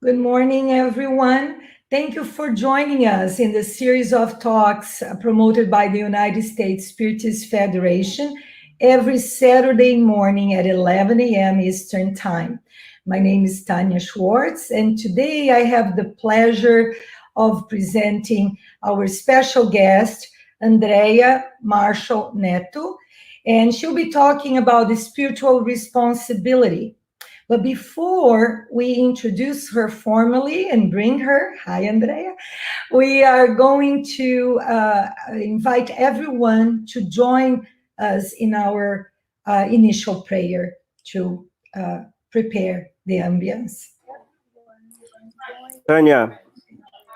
Good morning, everyone. Thank you for joining us in the series of talks promoted by the United States Spiritist Federation every Saturday morning at 11 a.m. Eastern Time. My name is Tanya Schwartz, and today I have the pleasure of presenting our special guest, Andrea Marshall Netto, and she'll be talking about the spiritual responsibility. But before we introduce her formally and bring her, hi, Andrea, we are going to invite everyone to join us in our initial prayer to prepare the ambience. Tanya,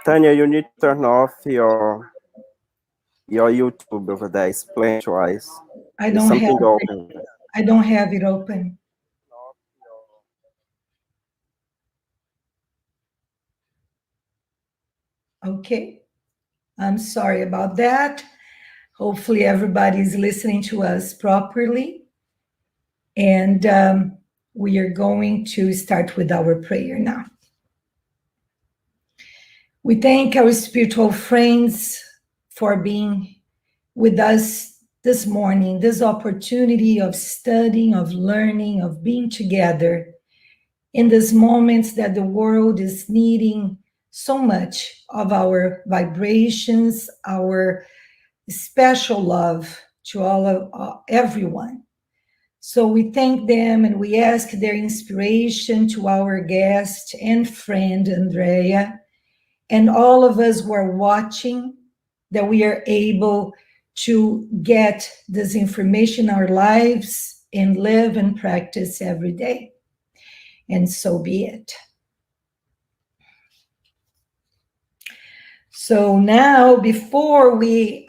you need to turn off your YouTube over there. It's playing twice. I don't have it open. Okay, I'm sorry about that. Hopefully everybody is listening to us properly. And we are going to start with our prayer now. We thank our spiritual friends for being with us this morning, this opportunity of studying, of learning, of being together in these moments that the world is needing so much of our vibrations, our special love to everyone. So we thank them and we ask their inspiration to our guest and friend, Andrea, and all of us who are watching, that we are able to get this information in our lives and live and practice every day. And so be it. So now, before we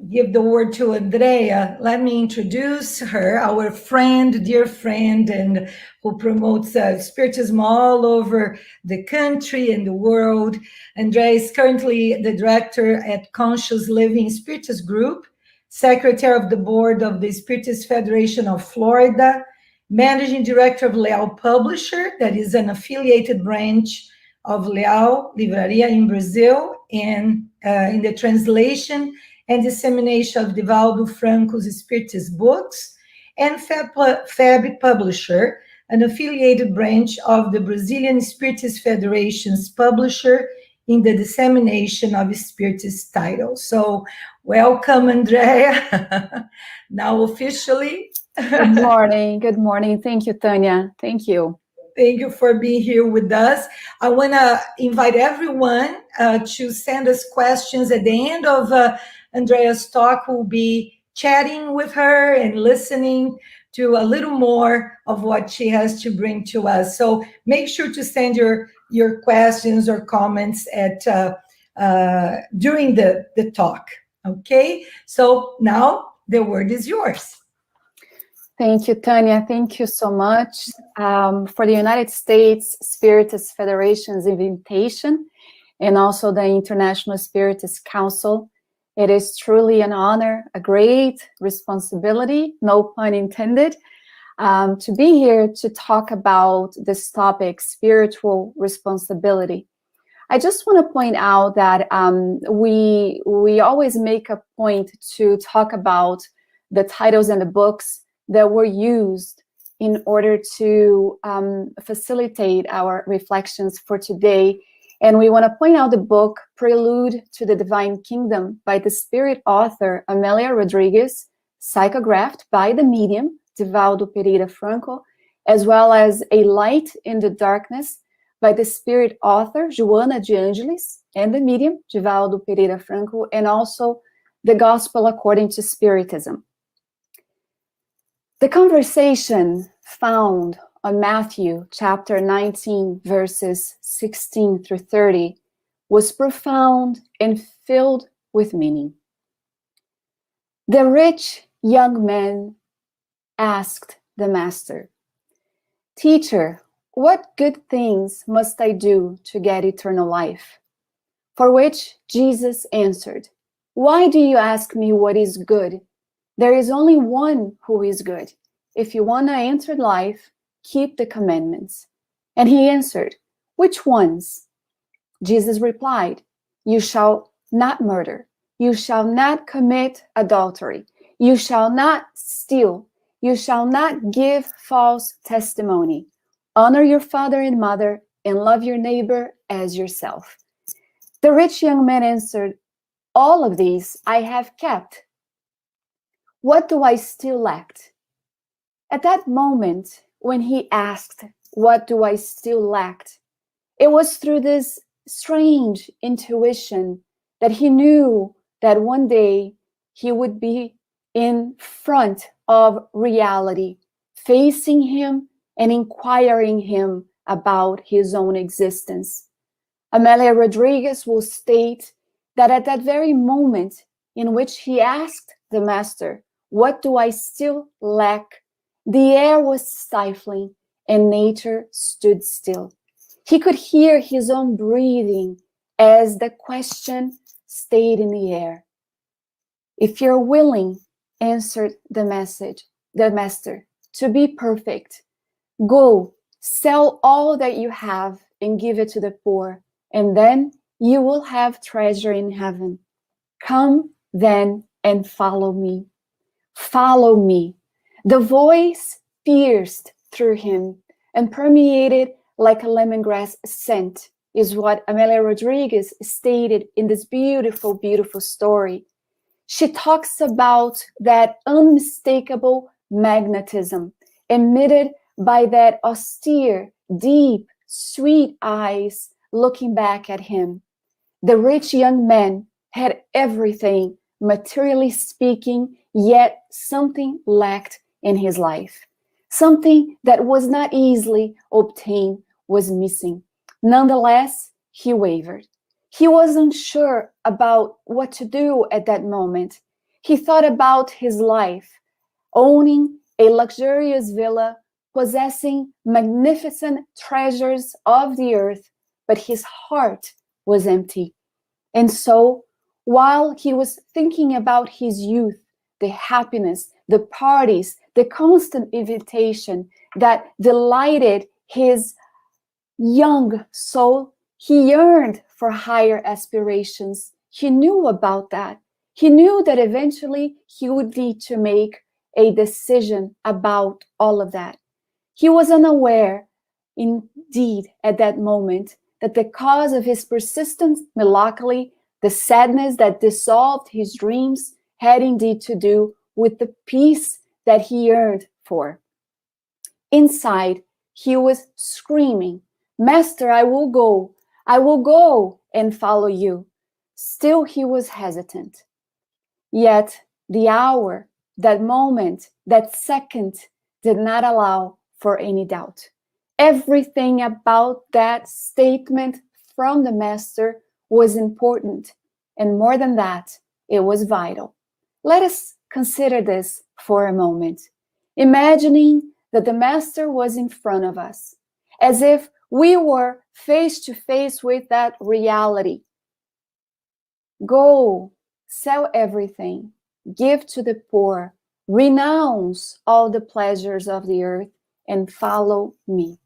give the word to Andrea, let me introduce her, our friend, dear friend, and who promotes Spiritism all over the country and the world. Andrea is currently the director at Conscious Living Spiritist Group, secretary of the board of the Spiritist Federation of Florida, managing director of Leal Publisher, that is an affiliated branch of Leal Livraria in Brazil, and in the translation and dissemination of Divaldo Franco's Spiritist books, and Fab Publisher, an affiliated branch of the Brazilian Spiritist Federation's publisher in the dissemination of Spiritist titles. So welcome, Andrea, now officially. Good morning. Thank you, Tanya. Thank you. Thank you for being here with us. I want to invite everyone to send us questions at the end of Andrea's talk. We'll be chatting with her and listening to a little more of what she has to bring to us. So make sure to send your questions or comments at during the talk. Okay? So now the word is yours. Thank you, Tanya. Thank you so much for the United States Spiritist Federation's invitation and also the International Spiritist Council. It is truly an honor, a great responsibility, no pun intended, to be here to talk about this topic, spiritual responsibility. I just want to point out that we always make a point to talk about the titles and the books that were used in order to facilitate our reflections for today. And we want to point out the book Prelude to the Divine Kingdom by the spirit author Amelia Rodriguez, psychographed by the medium Divaldo Pereira Franco, as well as A Light in the Darkness by the Spirit author, Joana de Angelis, and the medium, Divaldo Pereira Franco, and also The Gospel According to Spiritism. The conversation found on Matthew chapter 19, verses 16 through 30, was profound and filled with meaning. The rich young man asked the master, "Teacher, what good things must I do to get eternal life?" For which Jesus answered, "Why do you ask me what is good? There is only one who is good. If you want to enter life, keep the commandments." And he answered, "Which ones?" Jesus replied, "You shall not murder. You shall not commit adultery. You shall not steal. You shall not give false testimony. Honor your father and mother, and love your neighbor as yourself." The rich young man answered, "All of these I have kept. What do I still lack?" At that moment, when he asked, "What do I still lack?" it was through this strange intuition that he knew that one day he would be in front of reality, facing him and inquiring him about his own existence. Amelia Rodriguez will state that at that very moment in which he asked the master, "What do I still lack?" the air was stifling and nature stood still. He could hear his own breathing as the question stayed in the air. "If you're willing," answered the master, "to be perfect, go, sell all that you have and give it to the poor, and then you will have treasure in heaven. Come then and follow me. Follow me." The voice pierced through him and permeated like a lemongrass scent, is what Amelia Rodriguez stated in this beautiful, beautiful story. She talks about that unmistakable magnetism emitted by that austere, deep, sweet eyes looking back at him. The rich young man had everything, materially speaking, yet something lacked in his life. Something that was not easily obtained was missing. Nonetheless, he wavered. He wasn't sure about what to do at that moment. He thought about his life, owning a luxurious villa, possessing magnificent treasures of the earth, but his heart was empty. And so, while he was thinking about his youth, the happiness, the parties, the constant invitation that delighted his young soul, he yearned for higher aspirations. He knew about that. He knew that eventually he would need to make a decision about all of that. He was unaware, indeed, at that moment, that the cause of his persistent melancholy, the sadness that dissolved his dreams, had indeed to do with the peace that he yearned for. Inside, he was screaming, "Master, I will go and follow you." Still, he was hesitant. Yet, the hour, that moment, that second did not allow for any doubt. Everything about that statement from the master was important, and more than that, it was vital. Let us consider this for a moment, imagining that the master was in front of us, as if we were face to face with that reality. Go, sell everything, give to the poor, renounce all the pleasures of the earth, and follow me.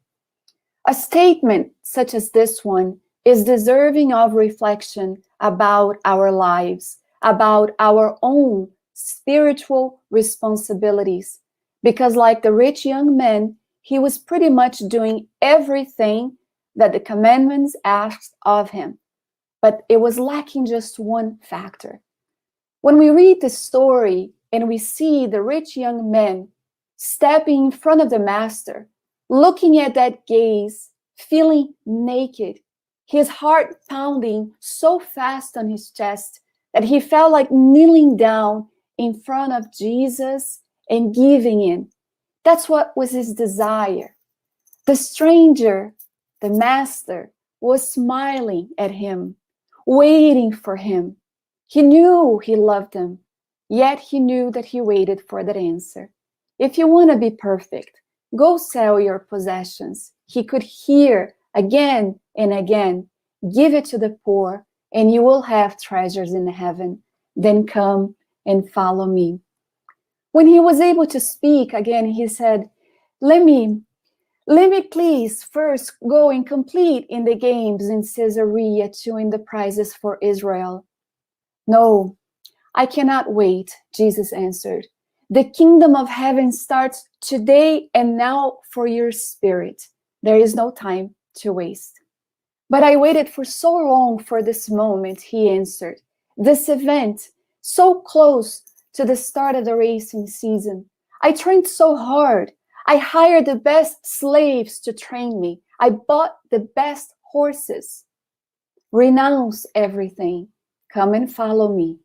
A statement such as this one is deserving of reflection about our lives, about our own spiritual responsibilities. Because like the rich young man, he was pretty much doing everything that the commandments asked of him. But it was lacking just one factor. When we read the story and we see the rich young man stepping in front of the master, looking at that gaze, feeling naked, his heart pounding so fast on his chest that he felt like kneeling down in front of Jesus and giving in. That's what was his desire. The stranger, the master, was smiling at him, waiting for him. He knew he loved him, yet he knew that he waited for that answer. If you want to be perfect, go sell your possessions. He could hear again and again, give it to the poor, and you will have treasures in heaven. Then come and follow me. When he was able to speak again, he said, let me please first go and complete in the games in Caesarea to win the prizes for Israel. No, I cannot wait, Jesus answered. The kingdom of heaven starts today and now for your spirit. There is no time to waste. But I waited for so long for this moment, he answered. This event, so close to the start of the racing season. I trained so hard. I hired the best slaves to train me. I bought the best horses. Renounce everything. Come and follow me.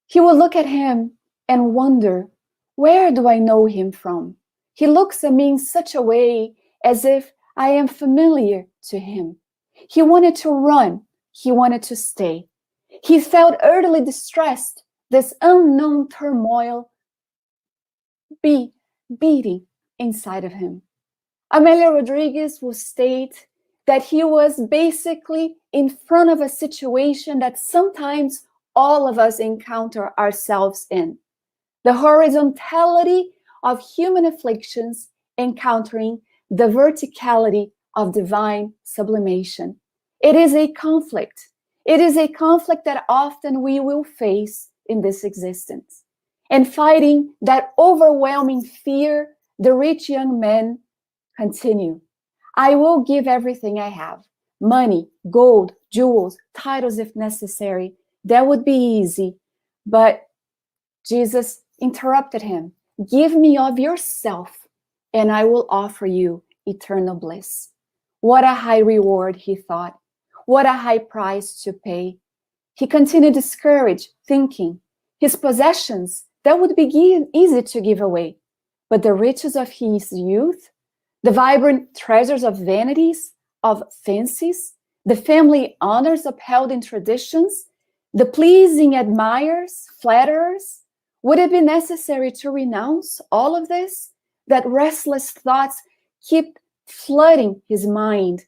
He would look at him and wonder, where do I know him from? He looks at me in such a way as if I am familiar to him. He wanted to run. He wanted to stay. He felt utterly distressed, this unknown turmoil beating inside of him. Amelia Rodriguez will state that he was basically in front of a situation that sometimes all of us encounter ourselves in. The horizontality of human afflictions encountering the verticality of divine sublimation. It is a conflict. It is a conflict that often we will face in this existence. And fighting that overwhelming fear, the rich young men continue. I will give everything I have. Money, gold, jewels, titles if necessary. That would be easy. But Jesus interrupted him. Give me of yourself, and I will offer you eternal bliss. What a high reward, he thought. What a high price to pay. He continued discouraged, thinking, his possessions, that would be easy to give away. But the riches of his youth, the vibrant treasures of vanities, of fancies, the family honors upheld in traditions, the pleasing admirers, flatterers, would it be necessary to renounce all of this? That restless thoughts keep flooding his mind.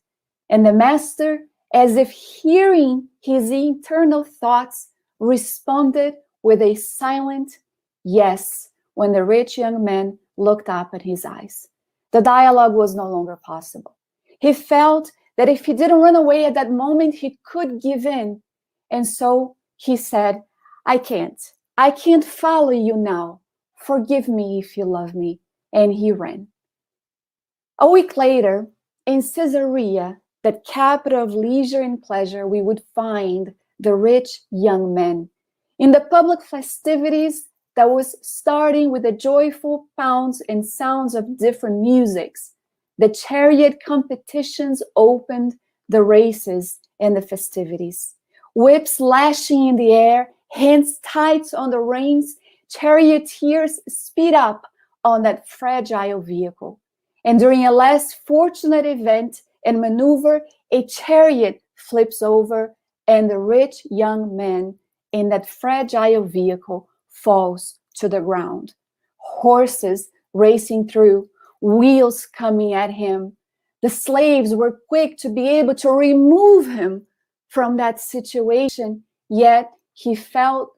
And the master, as if hearing his internal thoughts, responded with a silent yes when the rich young man looked up at his eyes. The dialogue was no longer possible. He felt that if he didn't run away at that moment, he could give in. And so he said, I can't follow you now. Forgive me if you love me. And he ran. A week later, in Caesarea, that capital of leisure and pleasure, we would find the rich young men. In the public festivities that was starting with the joyful pounds and sounds of different musics, the chariot competitions opened the races and the festivities. Whips lashing in the air, hands tight on the reins, charioteers speed up on that fragile vehicle. And during a less fortunate event and maneuver, a chariot flips over and the rich young man in that fragile vehicle falls to the ground. Horses racing through, wheels coming at him. The slaves were quick to be able to remove him from that situation, yet he felt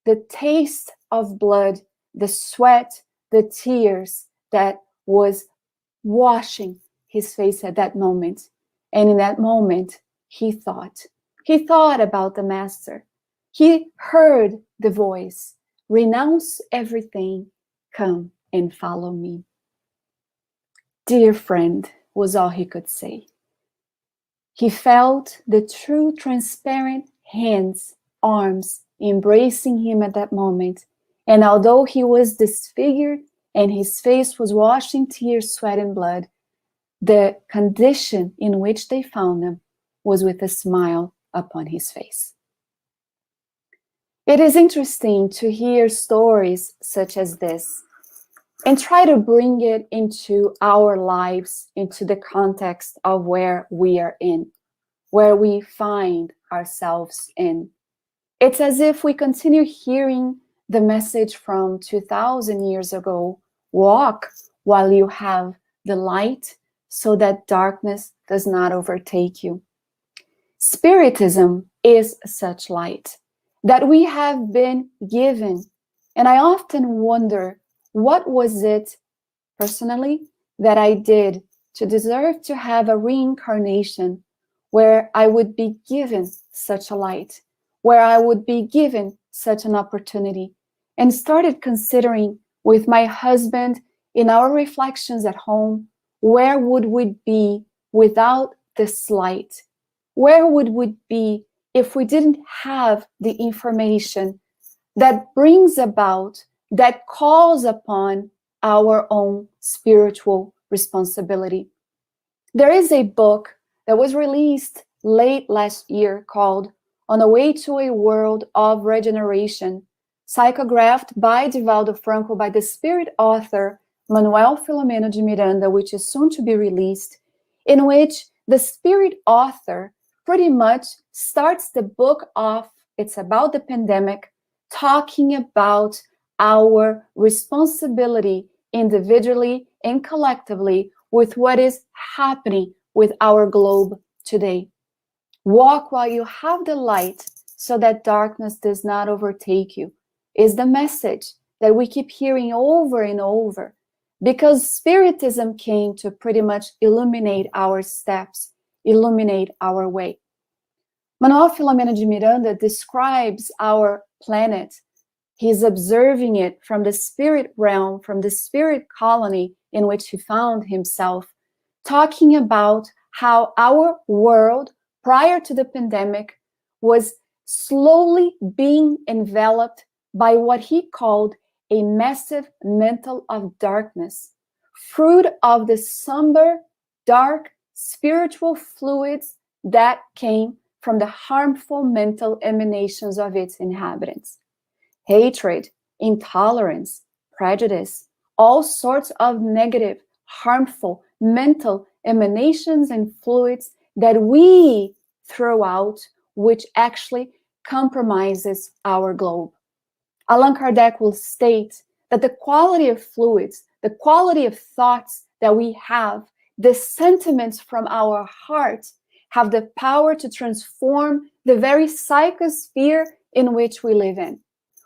the taste of blood, the sweat, the tears that was washing his face at that moment. And in that moment, he thought about the master. He heard the voice, renounce everything, come and follow me. Dear friend, was all he could say. He felt the true transparent hands, arms embracing him at that moment. And although he was disfigured and his face was washed in tears, sweat, and blood, the condition in which they found him was with a smile upon his face. It is interesting to hear stories such as this and try to bring it into our lives, into the context of where we are in, where we find ourselves in. It's as if we continue hearing the message from 2,000 years ago, walk while you have the light so that darkness does not overtake you. Spiritism is such light that we have been given. And I often wonder, what was it personally that I did to deserve to have a reincarnation where I would be given such a light, where I would be given such an opportunity? And started considering with my husband in our reflections at home, where would we be without this light? Where would we be if we didn't have the information that brings about, that calls upon our own spiritual responsibility? There is a book that was released late last year called On the Way to a World of Regeneration, psychographed by Divaldo Franco by the spirit author Manuel Filomeno de Miranda, which is soon to be released, in which the spirit author pretty much starts the book off, it's about the pandemic, talking about our responsibility individually and collectively with what is happening with our globe today. Walk while you have the light so that darkness does not overtake you, is the message that we keep hearing over and over, because Spiritism came to pretty much illuminate our steps, illuminate our way. Manuel Filomeno de Miranda describes our planet. He's observing it from the spirit realm, from the spirit colony in which he found himself, talking about how our world prior to the pandemic was slowly being enveloped by what he called a massive mantle of darkness, fruit of the somber, dark, spiritual fluids that came from the harmful mental emanations of its inhabitants. Hatred, intolerance, prejudice, all sorts of negative, harmful mental emanations and fluids that we throw out, which actually compromises our globe. Allan Kardec will state that the quality of fluids, the quality of thoughts that we have, the sentiments from our heart have the power to transform the very psychosphere in which we live in.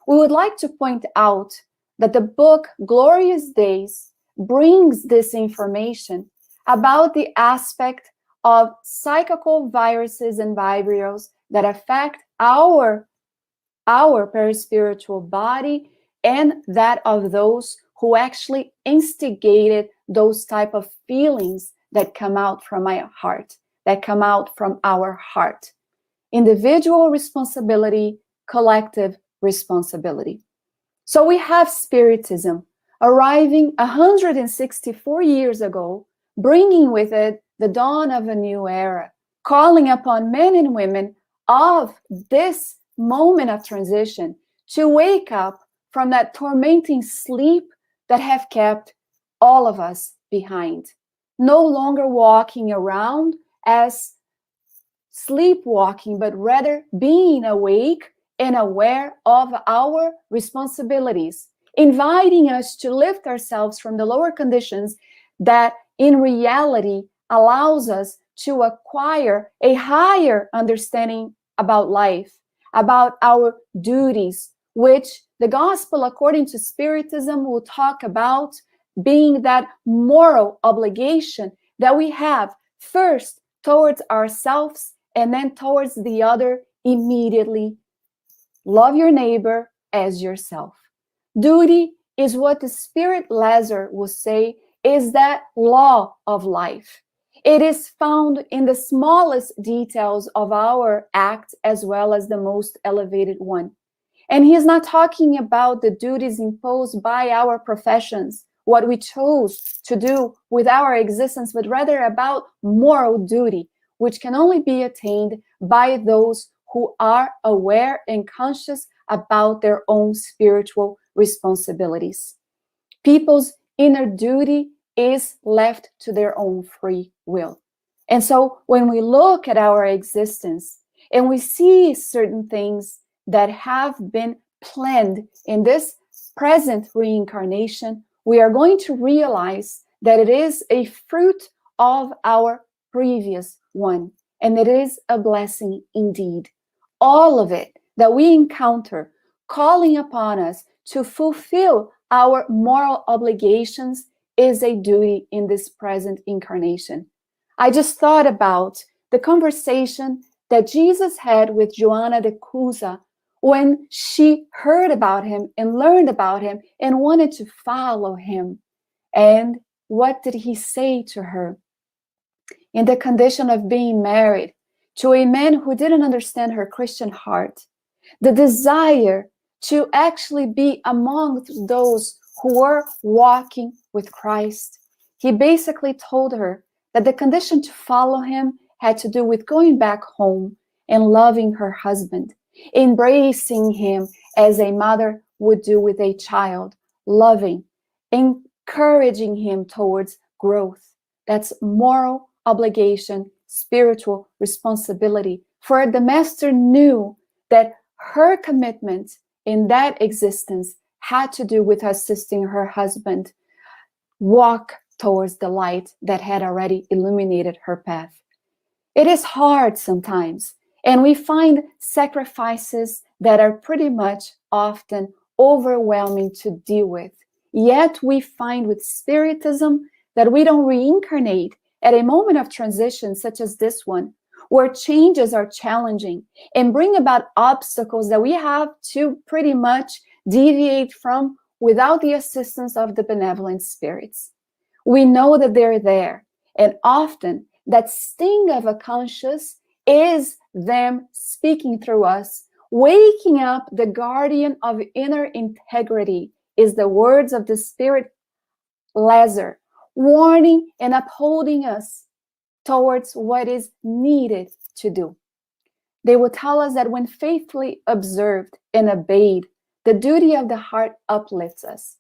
We would like to point out that the book Glorious Days brings this information about the aspect of psychical viruses and vibrios that affect our perispiritual body and that of those who actually instigated those type of feelings that come out from my heart, that come out from our heart. Individual responsibility, collective responsibility. So we have Spiritism arriving 164 years ago, bringing with it the dawn of a new era, calling upon men and women of this moment of transition to wake up from that tormenting sleep that have kept all of us behind. No longer walking around as sleepwalking, but rather being awake and aware of our responsibilities, inviting us to lift ourselves from the lower conditions that in reality allows us to acquire a higher understanding about life, about our duties, which the gospel, according to Spiritism, will talk about being that moral obligation that we have first towards ourselves and then towards the other immediately. Love your neighbor as yourself. Duty is what the Spirit Lazar will say is that law of life. It is found in the smallest details of our act as well as the most elevated one. And he is not talking about the duties imposed by our professions what we chose to do with our existence, but rather about moral duty, which can only be attained by those who are aware and conscious about their own spiritual responsibilities. People's inner duty is left to their own free will. And so when we look at our existence and we see certain things that have been planned in this present reincarnation, we are going to realize that it is a fruit of our previous one, and it is a blessing indeed. All of it that we encounter calling upon us to fulfill our moral obligations is a duty in this present incarnation. I just thought about the conversation that Jesus had with Joanna de Cusa when she heard about him and learned about him and wanted to follow him. And what did he say to her? In the condition of being married to a man who didn't understand her Christian heart, the desire to actually be among those who were walking with Christ, he basically told her that the condition to follow him had to do with going back home and loving her husband, embracing him as a mother would do with a child, loving, encouraging him towards growth. That's moral obligation, spiritual responsibility. For the master knew that her commitment in that existence had to do with assisting her husband walk towards the light that had already illuminated her path. It is hard sometimes, and we find sacrifices that are pretty much often overwhelming to deal with. Yet we find with Spiritism that we don't reincarnate at a moment of transition such as this one, where changes are challenging and bring about obstacles that we have to pretty much deviate from without the assistance of the benevolent spirits. We know that they're there, and often that sting of a conscience is them speaking through us, waking up the guardian of inner integrity, is the words of the Spirit Lazar, warning and upholding us towards what is needed to do. They will tell us that when faithfully observed and obeyed, the duty of the heart uplifts us.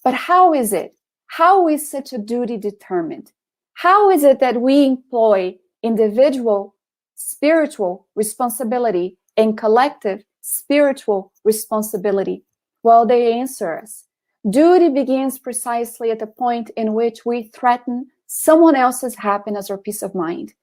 But how is it? How is such a duty determined? How is it that we employ individual spiritual responsibility and collective spiritual responsibility? Well, they answer us. Duty begins precisely at the point in which we threaten someone else's happiness or peace of mind,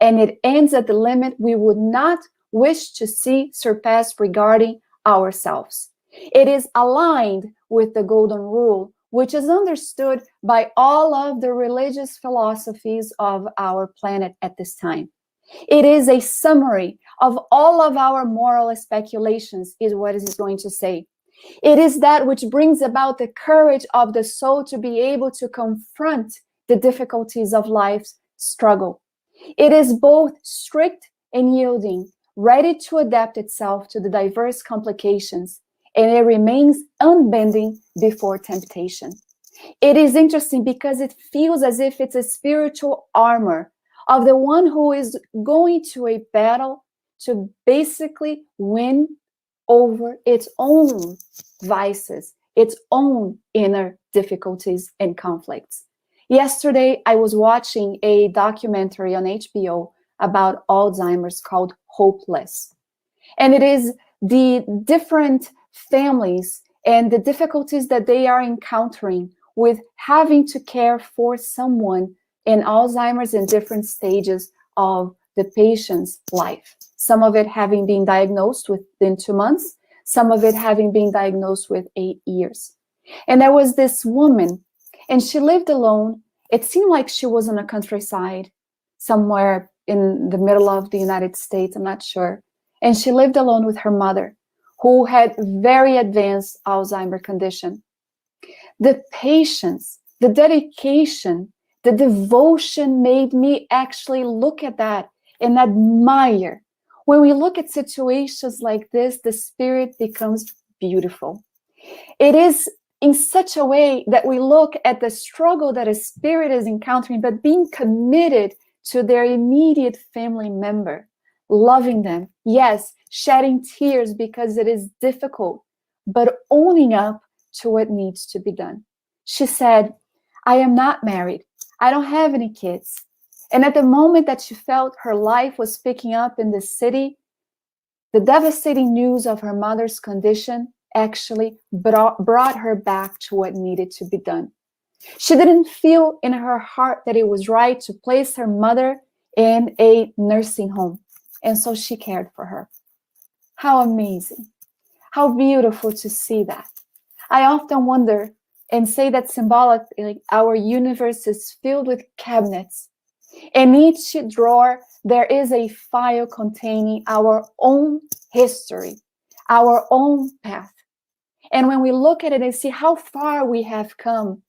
and it ends at the limit we would not wish to see surpassed regarding ourselves. It is aligned with the golden rule, which is understood by all of the religious philosophies of our planet at this time. It is a summary of all of our moral speculations, is what it is going to say. It is that which brings about the courage of the soul to be able to confront the difficulties of life's struggle. It is both strict and yielding, ready to adapt itself to the diverse complications, and it remains unbending before temptation. It is interesting because it feels as if it's a spiritual armor of the one who is going to a battle to basically win over its own vices, its own inner difficulties and conflicts. Yesterday, I was watching a documentary on HBO about Alzheimer's called Hopeless. And it is the different families and the difficulties that they are encountering with having to care for someone in Alzheimer's in different stages of the patient's life. Some of it having been diagnosed within 2 months, some of it having been diagnosed with 8 years. And there was this woman, and she lived alone. It seemed like she was in a countryside, somewhere in the middle of the United States, I'm not sure. And she lived alone with her mother, who had very advanced Alzheimer's condition. The patience, the dedication, the devotion made me actually look at that and admire. When we look at situations like this, the spirit becomes beautiful. It is in such a way that we look at the struggle that a spirit is encountering, but being committed to their immediate family member, loving them, yes, shedding tears because it is difficult, but owning up to what needs to be done. She said, I am not married. I don't have any kids. And at the moment that she felt her life was picking up in the city, the devastating news of her mother's condition actually brought her back to what needed to be done. She didn't feel in her heart that it was right to place her mother in a nursing home. And so she cared for her. How amazing. How beautiful to see that. I often wonder and say that symbolically, our universe is filled with cabinets. In each drawer, there is a file containing our own history, our own path. And when we look at it and see how far we have come,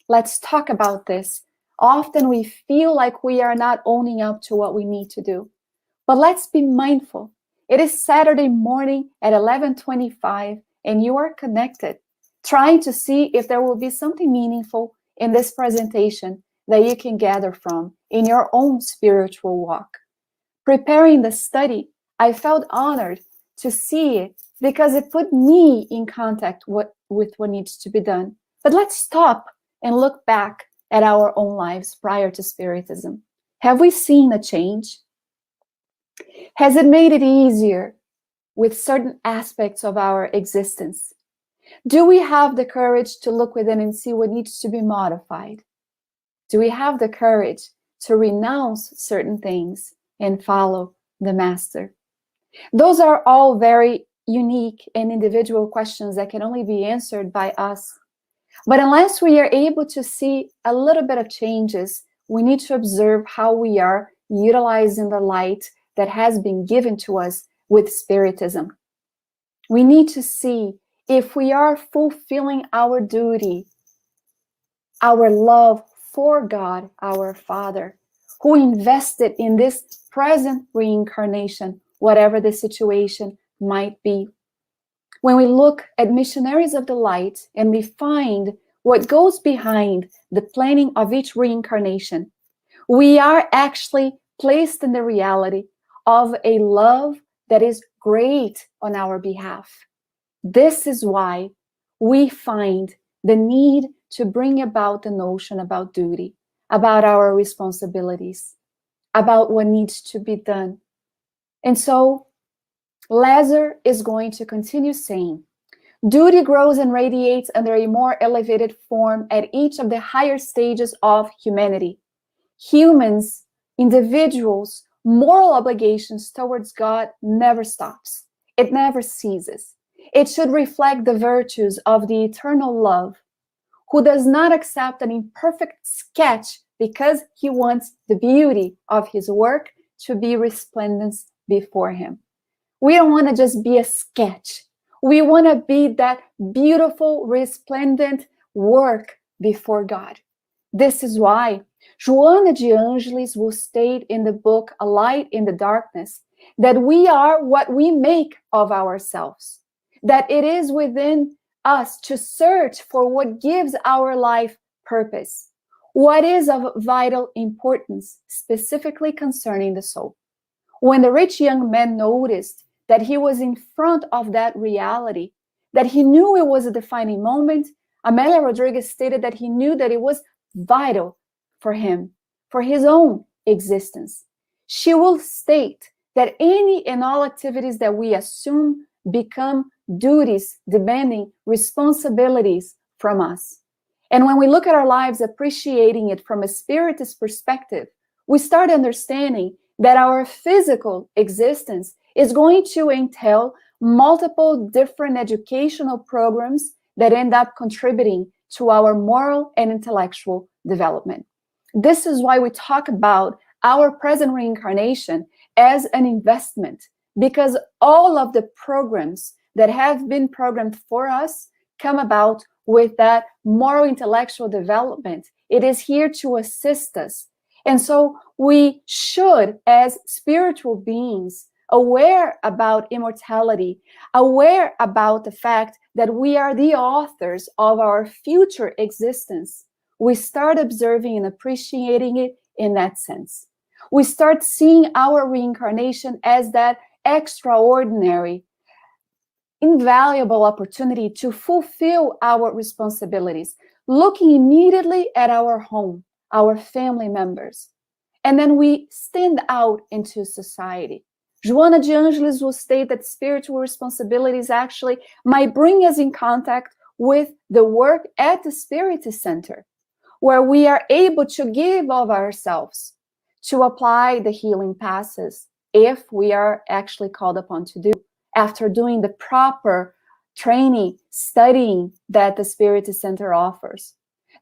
let's talk about this. Often we feel like we are not owning up to what we need to do. But let's be mindful. It is Saturday morning at 11:25, and you are connected, trying to see if there will be something meaningful in this presentation that you can gather from in your own spiritual walk. Preparing the study, I felt honored to see it because it put me in contact with what needs to be done. But let's stop and look back at our own lives prior to Spiritism. Have we seen a change? Has it made it easier with certain aspects of our existence? Do we have the courage to look within and see what needs to be modified? Do we have the courage to renounce certain things and follow the Master? Those are all very unique and individual questions that can only be answered by us. But unless we are able to see a little bit of changes, we need to observe how we are utilizing the light that has been given to us with Spiritism. We need to see if we are fulfilling our duty, our love for God, our Father, who invested in this present reincarnation, whatever the situation might be. When we look at missionaries of the light and we find what goes behind the planning of each reincarnation, we are actually placed in the reality of a love that is great on our behalf. This is why we find the need to bring about the notion about duty, about our responsibilities, about what needs to be done. And so Lazar is going to continue saying, duty grows and radiates under a more elevated form at each of the higher stages of humanity. Humans, individuals, moral obligations towards God never stops. It never ceases. It should reflect the virtues of the eternal love, who does not accept an imperfect sketch because he wants the beauty of his work to be resplendent before him. We don't want to just be a sketch. We want to be that beautiful, resplendent work before God. This is why Joana de Ângeles will state in the book A Light in the Darkness that we are what we make of ourselves, that it is within us to search for what gives our life purpose, what is of vital importance, specifically concerning the soul. When the rich young man noticed that he was in front of that reality, that he knew it was a defining moment, Amelia Rodriguez stated that he knew that it was vital for him, for his own existence. She will state that any and all activities that we assume become duties, demanding responsibilities from us. And when we look at our lives, appreciating it from a Spiritist perspective, we start understanding that our physical existence is going to entail multiple different educational programs that end up contributing to our moral and intellectual development. This is why we talk about our present reincarnation as an investment, because all of the programs that have been programmed for us come about with that moral intellectual development. It is here to assist us. And so we should, as spiritual beings, aware about immortality, aware about the fact that we are the authors of our future existence, we start observing and appreciating it in that sense. We start seeing our reincarnation as that extraordinary, invaluable opportunity to fulfill our responsibilities, looking immediately at our home, our family members, and then we stand out into society. Joana de Angelis will state that spiritual responsibilities actually might bring us in contact with the work at the Spiritist Center, where we are able to give of ourselves, to apply the healing passes, if we are actually called upon to do, after doing the proper training, studying that the Spiritist Center offers.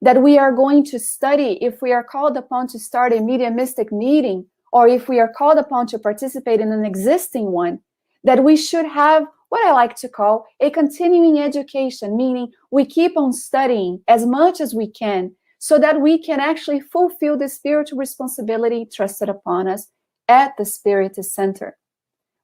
That we are going to study if we are called upon to start a mediumistic meeting, or if we are called upon to participate in an existing one, that we should have what I like to call a continuing education, meaning we keep on studying as much as we can so that we can actually fulfill the spiritual responsibility trusted upon us at the Spiritist Center.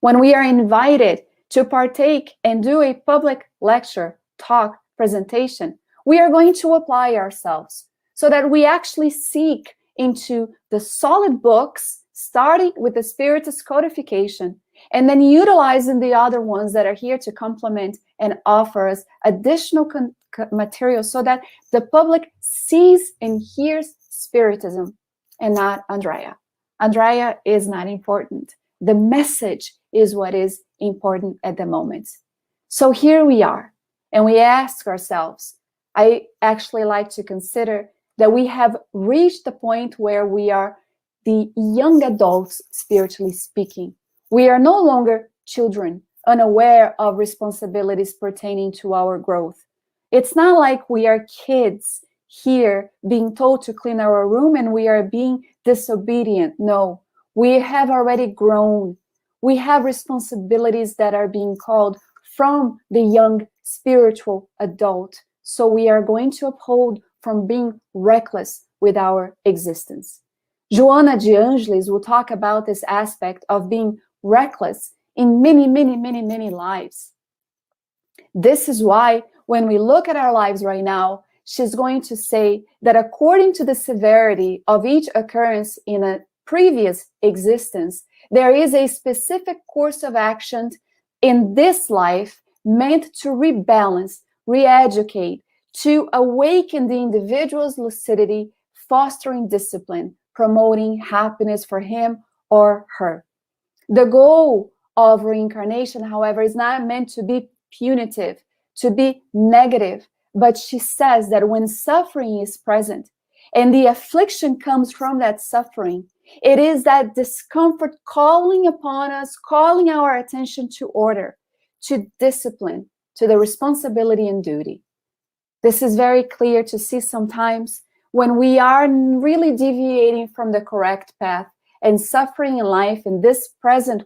When we are invited to partake and do a public lecture, talk, presentation, we are going to apply ourselves so that we actually seek into the solid books, starting with the Spiritist codification, and then utilizing the other ones that are here to complement and offer us additional material so that the public sees and hears Spiritism and not Andrea. Andrea is not important. The message is what is important at the moment. So here we are, and we ask ourselves, I actually like to consider that we have reached the point where we are the young adults, spiritually speaking. We are no longer children, unaware of responsibilities pertaining to our growth. It's not like we are kids here being told to clean our room and we are being disobedient. No, we have already grown. We have responsibilities that are being called from the young spiritual adult. So we are going to uphold from being reckless with our existence. Joana de Angelis will talk about this aspect of being reckless in many, many, many, many lives. This is why when we look at our lives right now, she's going to say that according to the severity of each occurrence in a previous existence, there is a specific course of action in this life meant to rebalance, re-educate, to awaken the individual's lucidity, fostering discipline, promoting happiness for him or her. The goal of reincarnation, however, is not meant to be punitive, to be negative, but she says that when suffering is present and the affliction comes from that suffering, it is that discomfort calling upon us, calling our attention to order, to discipline, to the responsibility and duty. This is very clear to see sometimes when we are really deviating from the correct path and suffering in life in this present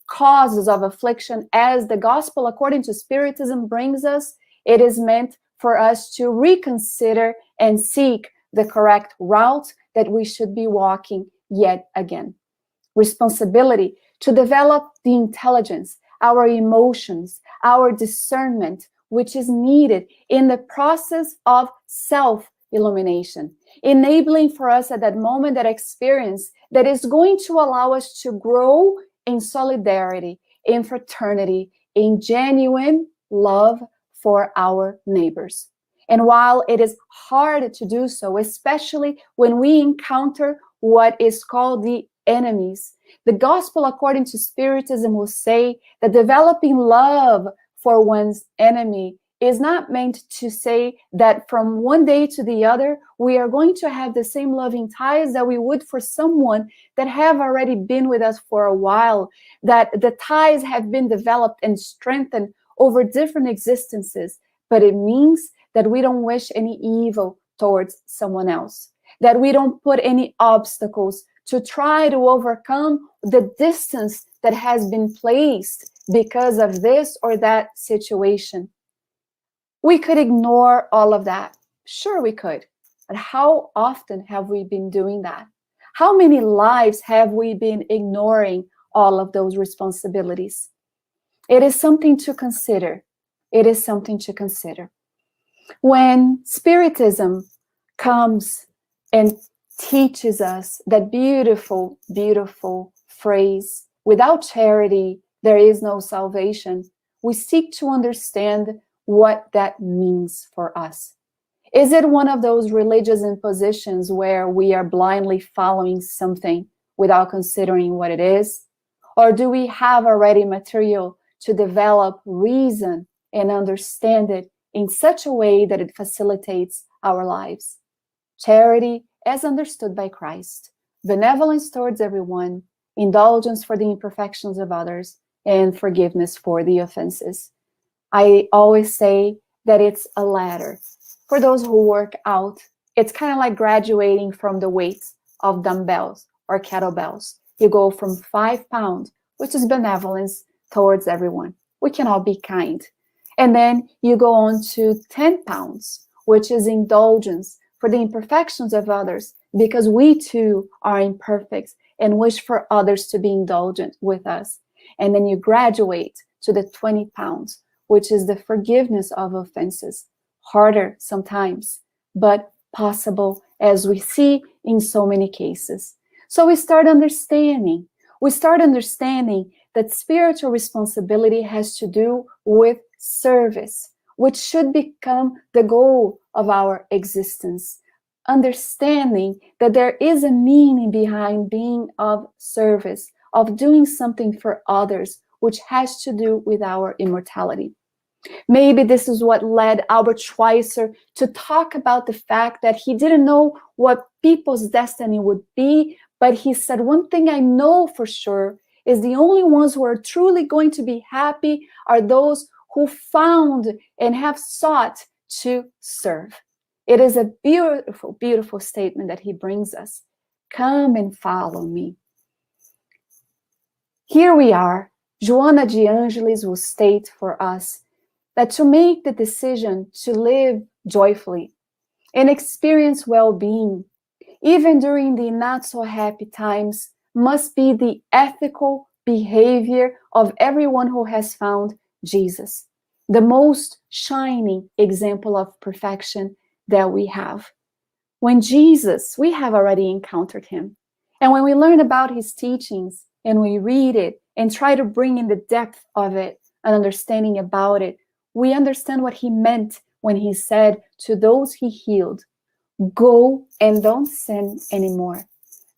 causes of affliction, as the gospel according to Spiritism brings us, it is meant for us to reconsider and seek the correct route that we should be walking yet again. Responsibility to develop the intelligence, our emotions, our discernment, which is needed in the process of self-illumination, enabling for us at that moment that experience that is going to allow us to grow in solidarity, in fraternity, in genuine love for our neighbors. And while it is hard to do so, especially when we encounter what is called the enemies, the gospel according to Spiritism will say that developing love for one's enemy is not meant to say that from one day to the other, we are going to have the same loving ties that we would for someone that have already been with us for a while, that the ties have been developed and strengthened over different existences. But it means that we don't wish any evil towards someone else, that we don't put any obstacles to try to overcome the distance that has been placed because of this or that situation. We could ignore all of that. Sure, we could. But how often have we been doing that? How many lives have we been ignoring all of those responsibilities? It is something to consider. it is something to consider. When Spiritism comes and teaches us that beautiful, beautiful phrase, without charity, there is no salvation, we seek to understand what that means for us. Is it one of those religious impositions where we are blindly following something without considering what it is? Or do we have already material to develop reason and understand it in such a way that it facilitates our lives? Charity, as understood by Christ, benevolence towards everyone, indulgence for the imperfections of others, and forgiveness for the offenses. I always say that it's a ladder. For those who work out, it's kind of like graduating from the weights of dumbbells or kettlebells. You go from 5 pounds, which is benevolence towards everyone. We can all be kind. And then you go on to 10 pounds, which is indulgence for the imperfections of others, because we too are imperfect and wish for others to be indulgent with us. And then you graduate to the 20 pounds, which is the forgiveness of offenses. Harder sometimes, but possible, as we see in so many cases. So we start understanding that spiritual responsibility has to do with service, which should become the goal of our existence. Understanding that there is a meaning behind being of service, of doing something for others, which has to do with our immortality. Maybe this is what led Albert Schweitzer to talk about the fact that he didn't know what people's destiny would be, but he said, one thing I know for sure is the only ones who are truly going to be happy are those who found and have sought to serve. It is a beautiful, beautiful statement that he brings us. Come and follow me. Here we are. Joana de Angelis will state for us that to make the decision to live joyfully and experience well-being, even during the not so happy times, must be the ethical behavior of everyone who has found Jesus, the most shining example of perfection that we have. When Jesus, we have already encountered him. And when we learn about his teachings and we read it and try to bring in the depth of it, an understanding about it, we understand what he meant when he said to those he healed, go and don't sin anymore.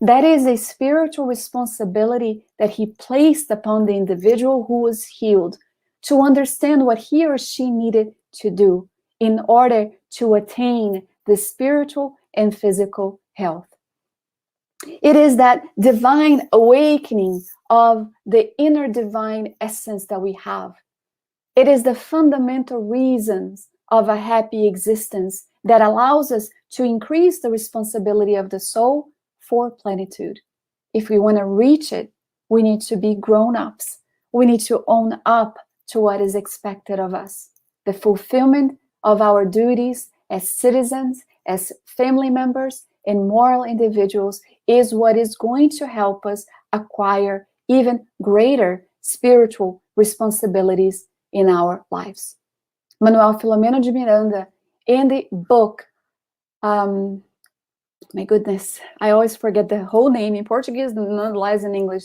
That is a spiritual responsibility that he placed upon the individual who was healed to understand what he or she needed to do in order to attain the spiritual and physical health. It is that divine awakening of the inner divine essence that we have. It is the fundamental reasons of a happy existence that allows us to increase the responsibility of the soul for plenitude. If we want to reach it, we need to be grown-ups. We need to own up to what is expected of us. The fulfillment of our duties as citizens, as family members, and moral individuals is what is going to help us acquire even greater spiritual responsibilities in our lives. Manuel Filomeno de Miranda, in the book, my goodness, I always forget the whole name in Portuguese, nonetheless in English,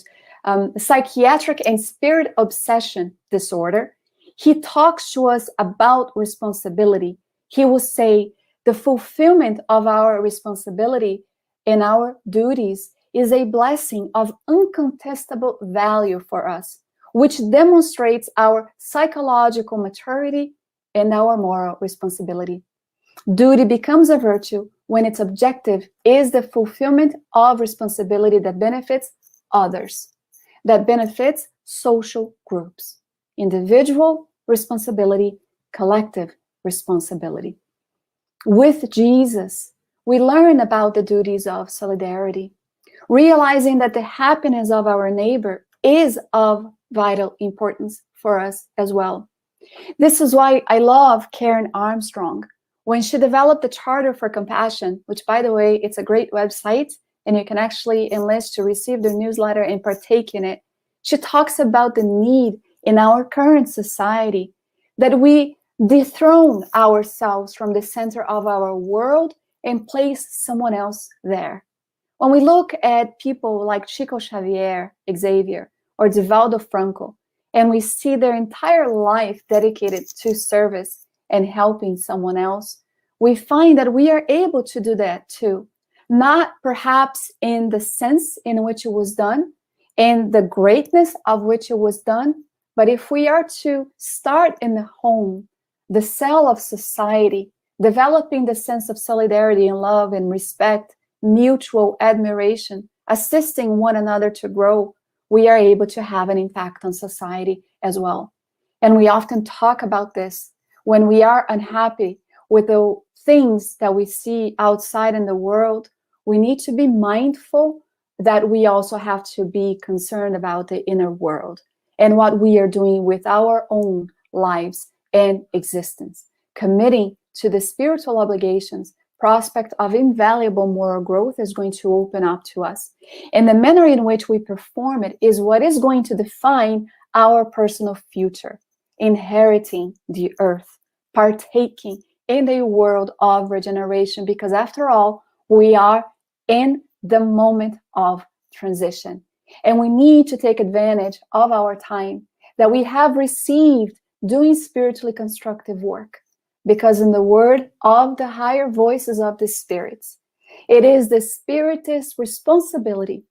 Psychiatric and Spirit Obsession Disorder, he talks to us about responsibility. He will say, the fulfillment of our responsibility and our duties is a blessing of uncontestable value for us, which demonstrates our psychological maturity and our moral responsibility. Duty becomes a virtue when its objective is the fulfillment of responsibility that benefits others, that benefits social groups. Individual responsibility, collective responsibility. With Jesus, we learn about the duties of solidarity, realizing that the happiness of our neighbor is of vital importance for us as well. This is why I love Karen Armstrong. When she developed the Charter for Compassion, which, by the way, it's a great website, and you can actually enlist to receive the newsletter and partake in it, she talks about the need in our current society that we dethrone ourselves from the center of our world and place someone else there. When we look at people like Chico Xavier, Xavier, or Divaldo Franco, and we see their entire life dedicated to service and helping someone else, we find that we are able to do that too. Not perhaps in the sense in which it was done, and the greatness of which it was done, but if we are to start in the home, the cell of society, developing the sense of solidarity and love and respect, mutual admiration, assisting one another to grow, we are able to have an impact on society as well. And we often talk about this when we are unhappy with the things that we see outside in the world. We need to be mindful that we also have to be concerned about the inner world and what we are doing with our own lives and existence, committing to the spiritual obligations. Prospect of invaluable moral growth is going to open up to us. And the manner in which we perform it is what is going to define our personal future, inheriting the earth, partaking in a world of regeneration, because after all, we are in the moment of transition. And we need to take advantage of our time that we have received doing spiritually constructive work. Because in the word of the higher voices of the spirits, it is the spiritist's responsibility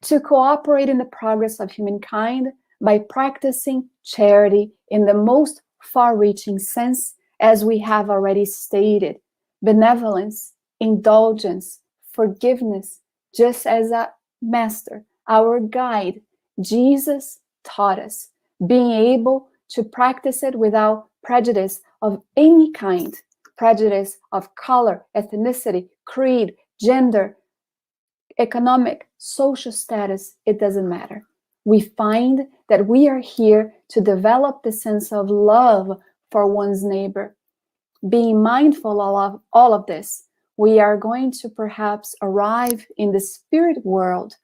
to cooperate in the progress of humankind by practicing charity in the most far-reaching sense, as we have already stated, benevolence, indulgence, forgiveness, just as a master, our guide, Jesus taught us, being able to practice it without prejudice of any kind, prejudice of color, ethnicity, creed, gender, economic, social status, it doesn't matter. We find that we are here to develop the sense of love for one's neighbor. Being mindful of all of this, we are going to perhaps arrive in the spirit world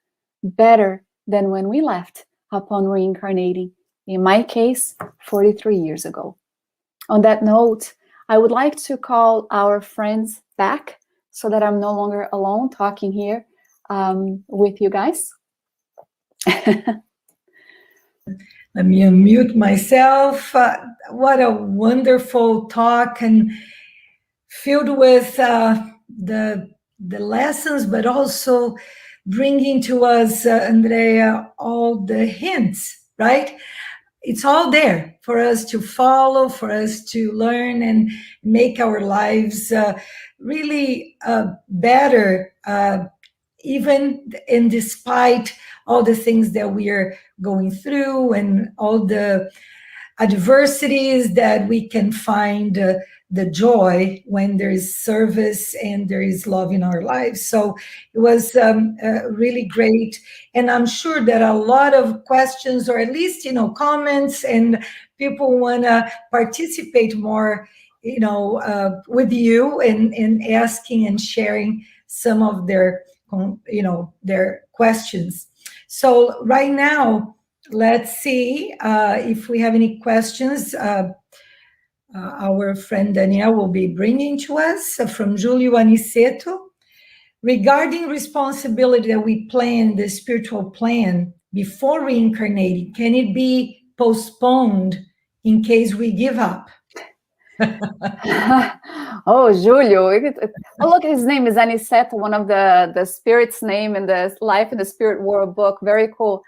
better than when we left upon reincarnating. In my case, 43 years ago. On that note, I would like to call our friends back so that I'm no longer alone talking here with you guys. Let me unmute myself. What a wonderful talk, and filled with the lessons, but also bringing to us, Andrea, all the hints, right? It's all there for us to follow, for us to learn and make our lives really better, even and despite all the things that we are going through and all the adversities, that we can find the joy when there is service and there is love in our lives. So it was really great. And I'm sure that a lot of questions, or at least, comments, and people want to participate more, with you and asking and sharing some of their, their questions. So right now, let's see if we have any questions. Our friend Danielle will be bringing to us from Julio Aniceto. Regarding responsibility that we plan, the spiritual plan, before reincarnating, can it be postponed in case we give up? Oh, Julio. Oh, look, his name is Aniceto, one of the spirit's name in the Life in the Spirit World book. Very cool.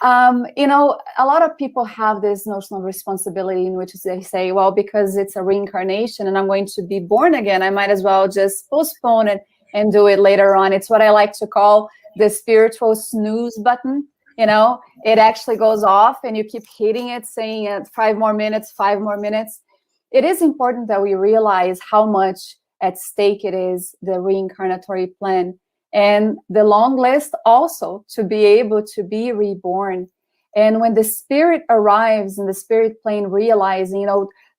A lot of people have this notion of responsibility in which they say, well, because it's a reincarnation and I'm going to be born again, I might as well just postpone it and do it later on. It's what I like to call the spiritual snooze button. It actually goes off and you keep hitting it, saying 5 more minutes, 5 more minutes. It is important that we realize how much at stake it is, the reincarnatory plan. And the long list also to be able to be reborn. And when the spirit arrives in the spirit plane, realizing,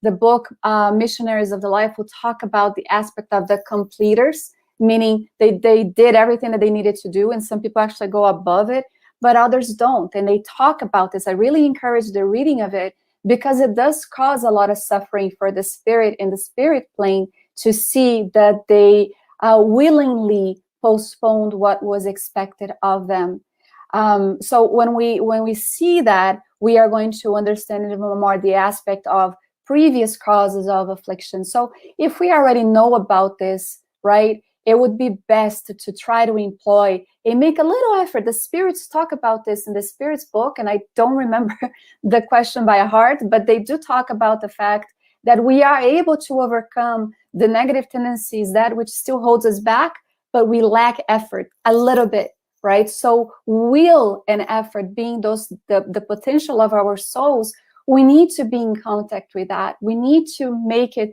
the book Missionaries of the Life will talk about the aspect of the completers, meaning they did everything that they needed to do. And some people actually go above it, but others don't. And they talk about this. I really encourage the reading of it, because it does cause a lot of suffering for the spirit in the spirit plane to see that they willingly postponed what was expected of them. So when we see that, we are going to understand even more the aspect of previous causes of affliction. So if we already know about this, right, it would be best to try to employ and make a little effort. The spirits talk about this in the spirits book, and I don't remember the question by heart, but they do talk about the fact that we are able to overcome the negative tendencies, that which still holds us back, but we lack effort a little bit, right? So will and effort being the potential of our souls, we need to be in contact with that. We need to make it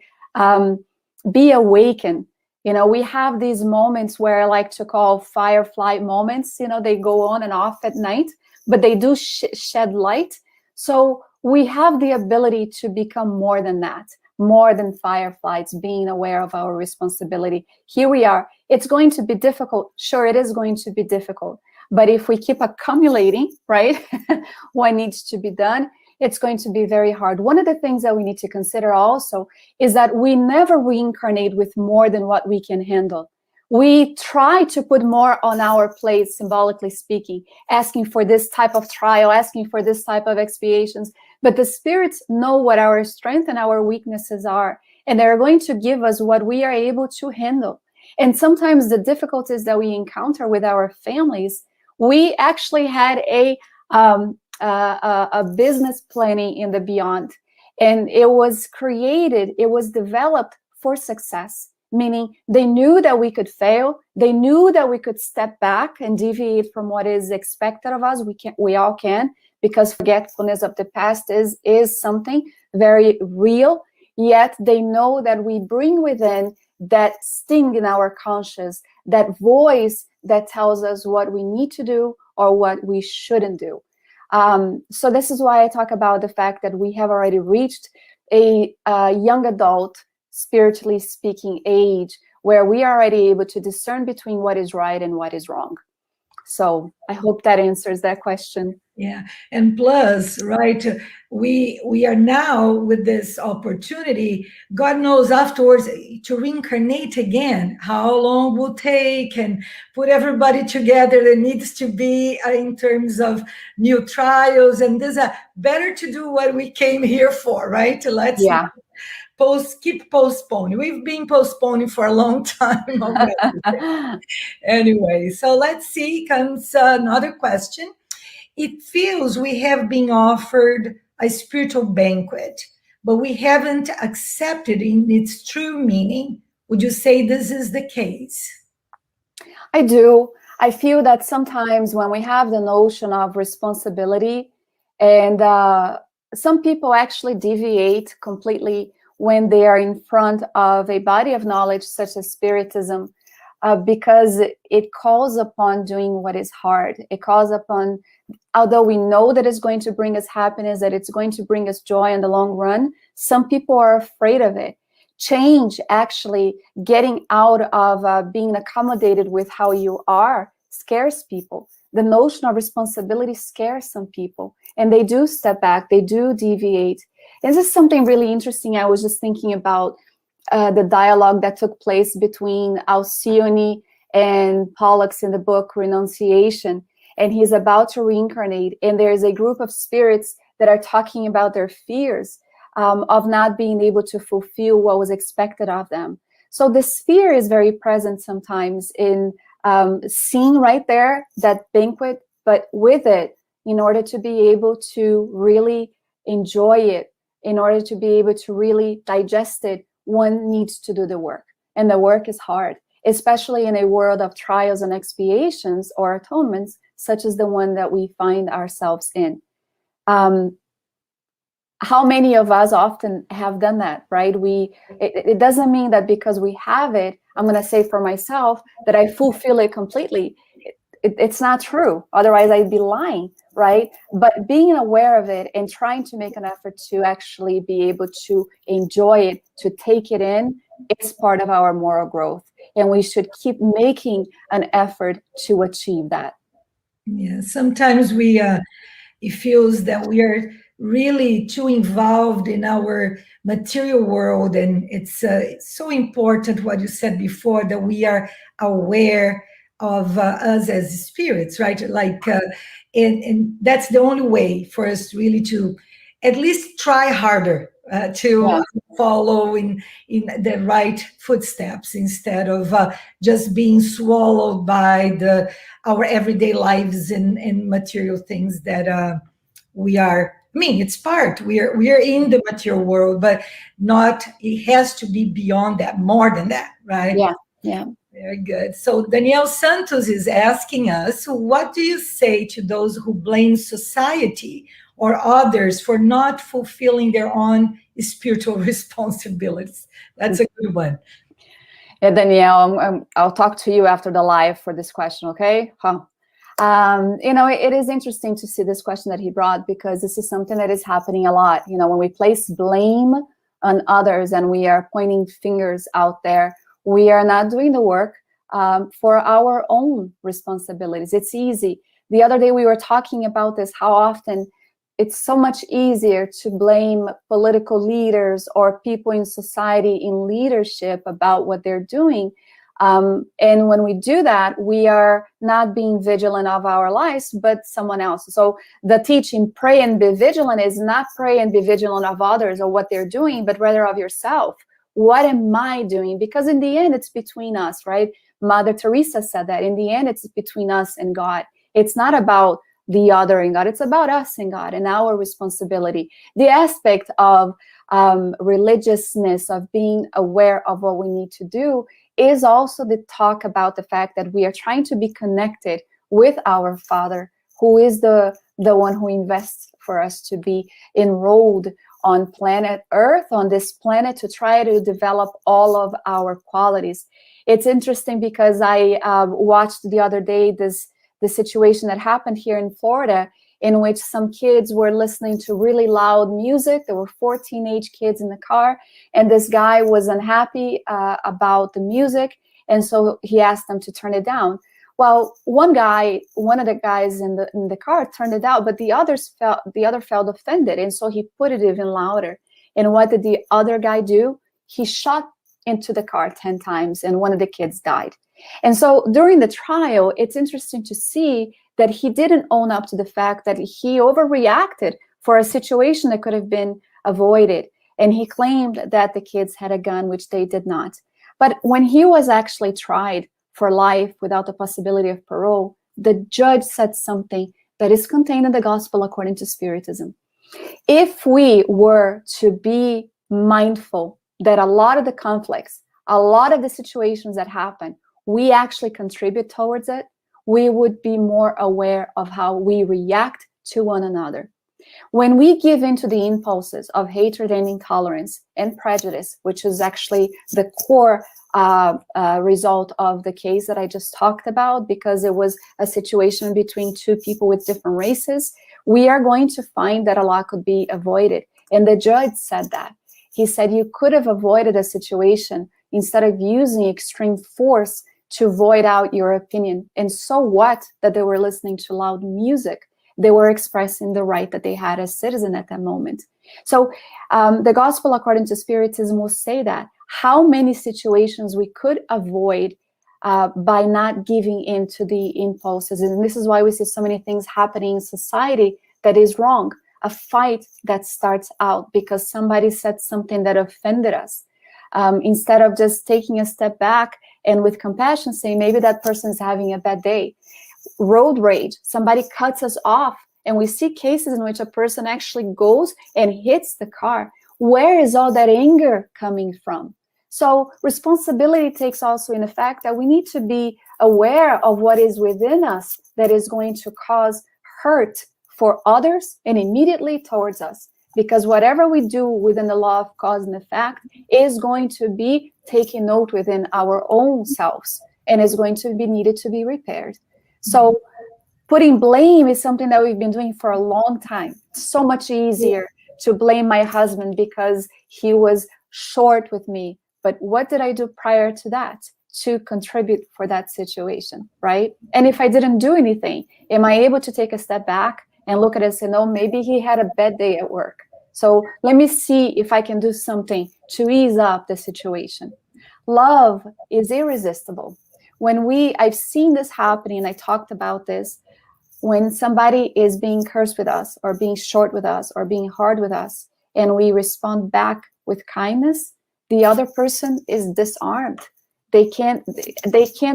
be awakened. You know, we have these moments where I like to call firefly moments. You know, they go on and off at night, but they do shed light. So we have the ability to become more than that, more than fireflies, being aware of our responsibility. Here we are. It's going to be difficult. Sure, it is going to be difficult. But if we keep accumulating, right, what needs to be done, it's going to be very hard. One of the things that we need to consider also is that we never reincarnate with more than what we can handle. We try to put more on our plate, symbolically speaking, asking for this type of trial, asking for this type of expiations. But the spirits know what our strength and our weaknesses are, and they're going to give us what we are able to handle. And sometimes the difficulties that we encounter with our families, we actually had a business planning in the beyond, and it was created, it was developed for success, meaning they knew that we could fail, they knew that we could step back and deviate from what is expected of us. We all can, because forgetfulness of the past is something very real, yet they know that we bring within that sting in our conscience, that voice that tells us what we need to do or what we shouldn't do. So this is why I talk about the fact that we have already reached a young adult, spiritually speaking, age where we are already able to discern between what is right and what is wrong. So I hope that answers that question. Yeah, and plus, right, we are now with this opportunity, God knows afterwards, to reincarnate again, how long will take, and put everybody together that needs to be in terms of new trials, and there's better to do what we came here for, right? Let's keep postponing. We've been postponing for a long time already. Anyway, so let's see, comes another question. It feels we have been offered a spiritual banquet, but we haven't accepted it in its true meaning. Would you say this is the case? I do. I feel that sometimes when we have the notion of responsibility, and some people actually deviate completely when they are in front of a body of knowledge such as Spiritism, because it calls upon doing what is hard. It calls upon, although we know that it's going to bring us happiness, that it's going to bring us joy in the long run, some people are afraid of it. Change, actually, getting out of being accommodated with how you are, scares people. The notion of responsibility scares some people, and they do step back, they do deviate. And this is something really interesting. I was just thinking about the dialogue that took place between Alcyone and Pollux in the book Renunciation, and he's about to reincarnate, and there's a group of spirits that are talking about their fears of not being able to fulfill what was expected of them. So this fear is very present sometimes in seeing right there that banquet, but with it, in order to be able to really enjoy it, in order to be able to really digest it, one needs to do the work. And the work is hard, especially in a world of trials and expiations or atonements, such as the one that we find ourselves in. How many of us often have done that, right? It doesn't mean that because we have it, I'm going to say for myself, that I fulfill it completely. It's not true. Otherwise, I'd be lying, right? But being aware of it and trying to make an effort to actually be able to enjoy it, to take it in, is part of our moral growth. And we should keep making an effort to achieve that. Yeah, sometimes it feels that we are really too involved in our material world. And it's so important what you said before, that we are aware of us as spirits, right? Like, and that's the only way for us really to at least try harder to follow in the right footsteps, instead of just being swallowed by our everyday lives and material things that we are. I mean, it's part. We are in the material world, but not. It has to be beyond that, more than that, right? Yeah, yeah. Very good. So Daniel Santos is asking us, what do you say to those who blame society or others for not fulfilling their own spiritual responsibilities? That's a good one. Yeah, Danielle, I'll talk to you after the live for this question, okay? You know, it is interesting to see this question that he brought, because this is something that is happening a lot. You know, when we place blame on others and we are pointing fingers out there, we are not doing the work for our own responsibilities. It's easy. The other day we were talking about this, how often it's so much easier to blame political leaders or people in society in leadership about what they're doing. And when we do that, we are not being vigilant of our lives, but someone else. So the teaching, pray and be vigilant, is not pray and be vigilant of others or what they're doing, but rather of yourself. What am I doing? Because in the end, it's between us, right? Mother Teresa said that in the end, it's between us and God. It's not about the other and God. It's about us and God and our responsibility. The aspect of religiousness, of being aware of what we need to do, is also the talk about the fact that we are trying to be connected with our Father, who is the one who invests for us to be enrolled on planet Earth, on this planet, to try to develop all of our qualities. It's interesting because I watched the other day the situation that happened here in Florida, in which some kids were listening to really loud music. There were 4 teenage kids in the car, and this guy was unhappy about the music, and so he asked them to turn it down. Well, one of the guys in the car turned it down, but the other felt offended, and so he put it even louder. And what did the other guy do? He shot into the car 10 times, and one of the kids died. And so during the trial, it's interesting to see that he didn't own up to the fact that he overreacted for a situation that could have been avoided. And he claimed that the kids had a gun, which they did not. But when he was actually tried for life without the possibility of parole, the judge said something that is contained in the gospel according to Spiritism. If we were to be mindful that a lot of the conflicts, a lot of the situations that happen, we actually contribute towards it, we would be more aware of how we react to one another. When we give into the impulses of hatred and intolerance and prejudice, which is actually the core result of the case that I just talked about, because it was a situation between 2 people with different races, we are going to find that a lot could be avoided. And the judge said that. He said you could have avoided a situation instead of using extreme force to void out your opinion. And so what that they were listening to loud music? They were expressing the right that they had as citizen at that moment. So the gospel according to Spiritism will say that how many situations we could avoid by not giving in to the impulses. And this is why we see so many things happening in society that is wrong. A fight that starts out because somebody said something that offended us. Instead of just taking a step back and with compassion saying maybe that person is having a bad day. Road rage, somebody cuts us off, and we see cases in which a person actually goes and hits the car. Where is all that anger coming from? So responsibility takes also in the fact that we need to be aware of what is within us that is going to cause hurt for others and immediately towards us. Because whatever we do within the law of cause and effect is going to be taken note within our own selves and is going to be needed to be repaired. So putting blame is something that we've been doing for a long time. It's so much easier to blame my husband because he was short with me. But what did I do prior to that to contribute for that situation, right? And if I didn't do anything, am I able to take a step back and look at it and say, no, maybe he had a bad day at work. So let me see if I can do something to ease up the situation. Love is irresistible. I've seen this happening, I talked about this, when somebody is being cursed with us, or being short with us, or being hard with us, and we respond back with kindness, the other person is disarmed. They can't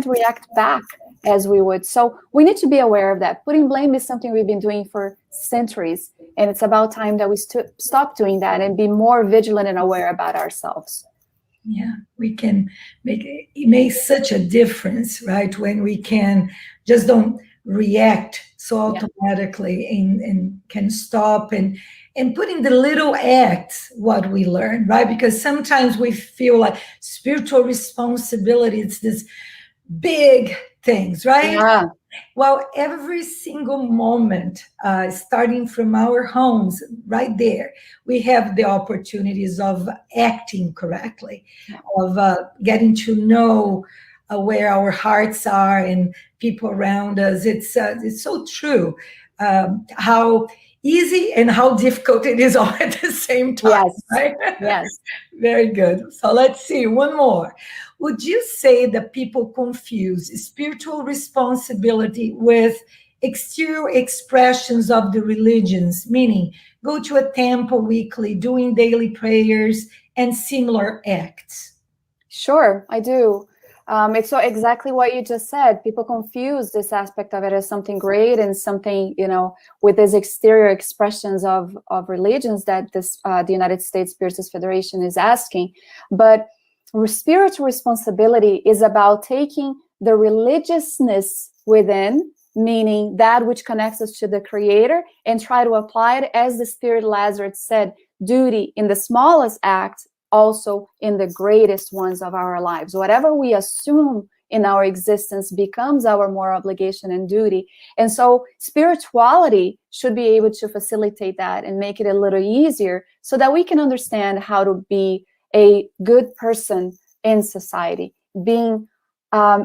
react back as we would. So we need to be aware of that. Putting blame is something we've been doing for centuries, and it's about time that we stop doing that and be more vigilant and aware about ourselves. Yeah, we can it makes such a difference, right? When we can just don't react so automatically, and can stop and putting the little acts what we learn, right? Because sometimes we feel like spiritual responsibility, it's this big things, right? Yeah. Well, every single moment, starting from our homes, right there, we have the opportunities of acting correctly, of getting to know where our hearts are and people around us. It's so true how easy and how difficult it is all at the same time. Yes. Right? Yes. Very good. So let's see, one more. Would you say that people confuse spiritual responsibility with exterior expressions of the religions, meaning go to a temple weekly, doing daily prayers, and similar acts? Sure, I do. It's so exactly what you just said. People confuse this aspect of it as something great and something, with these exterior expressions of religions that the United States Spiritist Federation is asking. But spiritual responsibility is about taking the religiousness within, meaning that which connects us to the Creator, and try to apply it, as the Spirit Lazarus said, duty in the smallest act, also in the greatest ones of our lives. Whatever we assume in our existence becomes our moral obligation and duty. And so spirituality should be able to facilitate that and make it a little easier, so that we can understand how to be a good person in society, being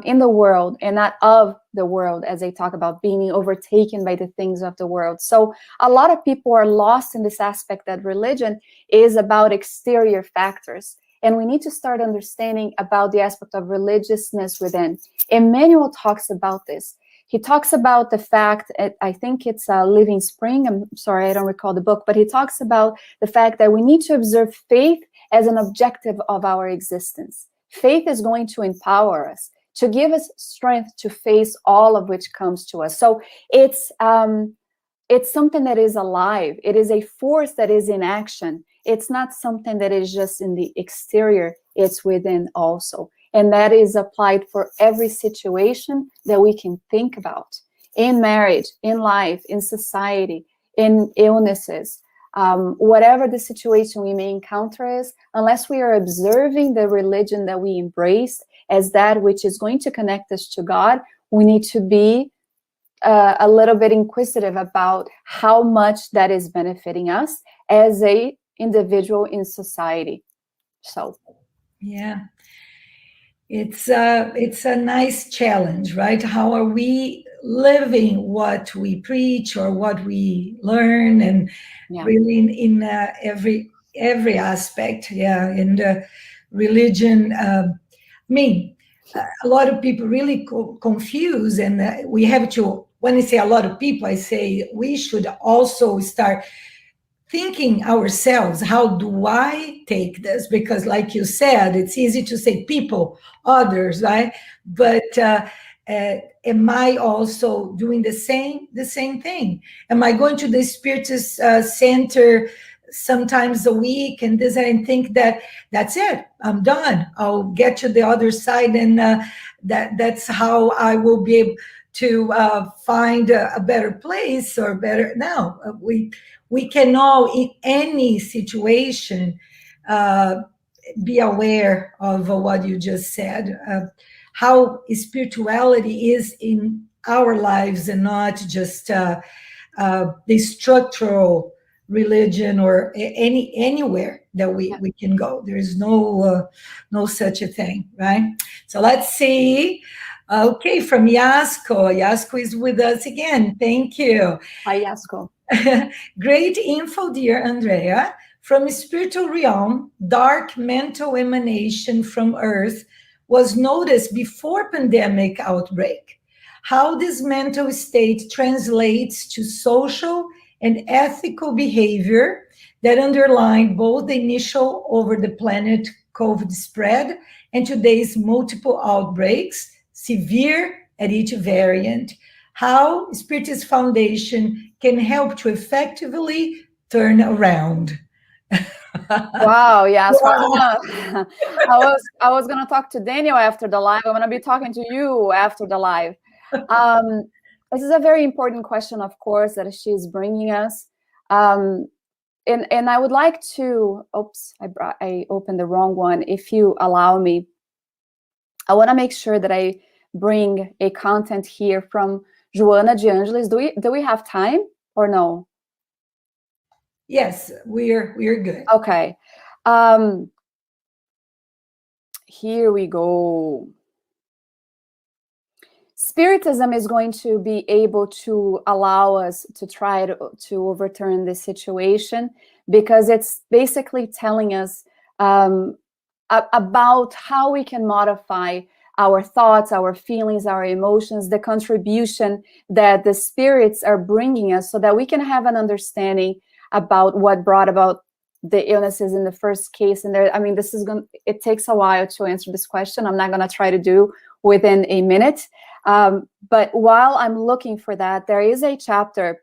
in the world and not of the world, as they talk about being overtaken by the things of the world. So a lot of people are lost in this aspect that religion is about exterior factors. And we need to start understanding about the aspect of religiousness within. Emmanuel talks about this. He talks about the fact, I think it's Living Spring, I'm sorry, I don't recall the book, but he talks about the fact that we need to observe faith as an objective of our existence. Faith is going to empower us, to give us strength to face all of which comes to us. So it's something that is alive. It is a force that is in action. It's not something that is just in the exterior, it's within also. And that is applied for every situation that we can think about. In marriage, in life, in society, in illnesses, whatever the situation we may encounter is, unless we are observing the religion that we embrace as that which is going to connect us to God, we need to be a little bit inquisitive about how much that is benefiting us as a individual in society. So, yeah, it's a nice challenge, right? How are we living what we preach or what we learn, and really in every aspect, and religion. A lot of people really confuse, and we have to, when I say a lot of people, I say we should also start thinking ourselves, how do I take this? Because like you said, it's easy to say people, others, right? But am I also doing the same thing? Am I going to the Spiritist Center sometimes a week and this, and think that that's it, I'm done, I'll get to the other side, and that's how I will be able to find a better place or better? No, we can all, in any situation, be aware of what you just said, how spirituality is in our lives, and not just the structural religion or anywhere that we can go. There is no such a thing, right? So let's see. Okay, from Yasko. Yasko is with us again. Thank you. Hi, Yasko. Great info, dear Andrea. From spiritual realm, dark mental emanation from Earth was noticed before pandemic outbreak. How this mental state translates to social and ethical behavior that underlined both the initial over the planet COVID spread and today's multiple outbreaks, severe at each variant. How Spiritist Foundation can help to effectively turn around. Wow, yes. Wow. I was gonna talk to Daniel after the live. I'm gonna be talking to you after the live. This is a very important question, of course, that she's bringing us. And I would like to, oops, I opened the wrong one. If you allow me, I want to make sure that I bring a content here from Joana de Angelis. Do we have time or no? Yes, we're good. Okay. Here we go. Spiritism is going to be able to allow us to try to overturn this situation, because it's basically telling us about how we can modify our thoughts, our feelings, our emotions, the contribution that the spirits are bringing us, so that we can have an understanding about what brought about the illnesses in the first case. And there, I mean, it takes a while to answer this question. I'm not going to try to do within a minute. But while I'm looking for that, there is a chapter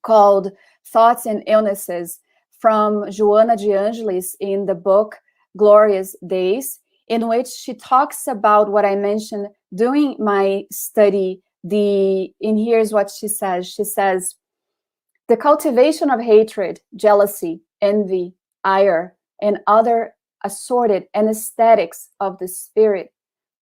called Thoughts and Illnesses from Joana de Angelis in the book Glorious Days, in which she talks about what I mentioned during my study. And here's what she says. She says, the cultivation of hatred, jealousy, envy, ire, and other assorted anesthetics of the spirit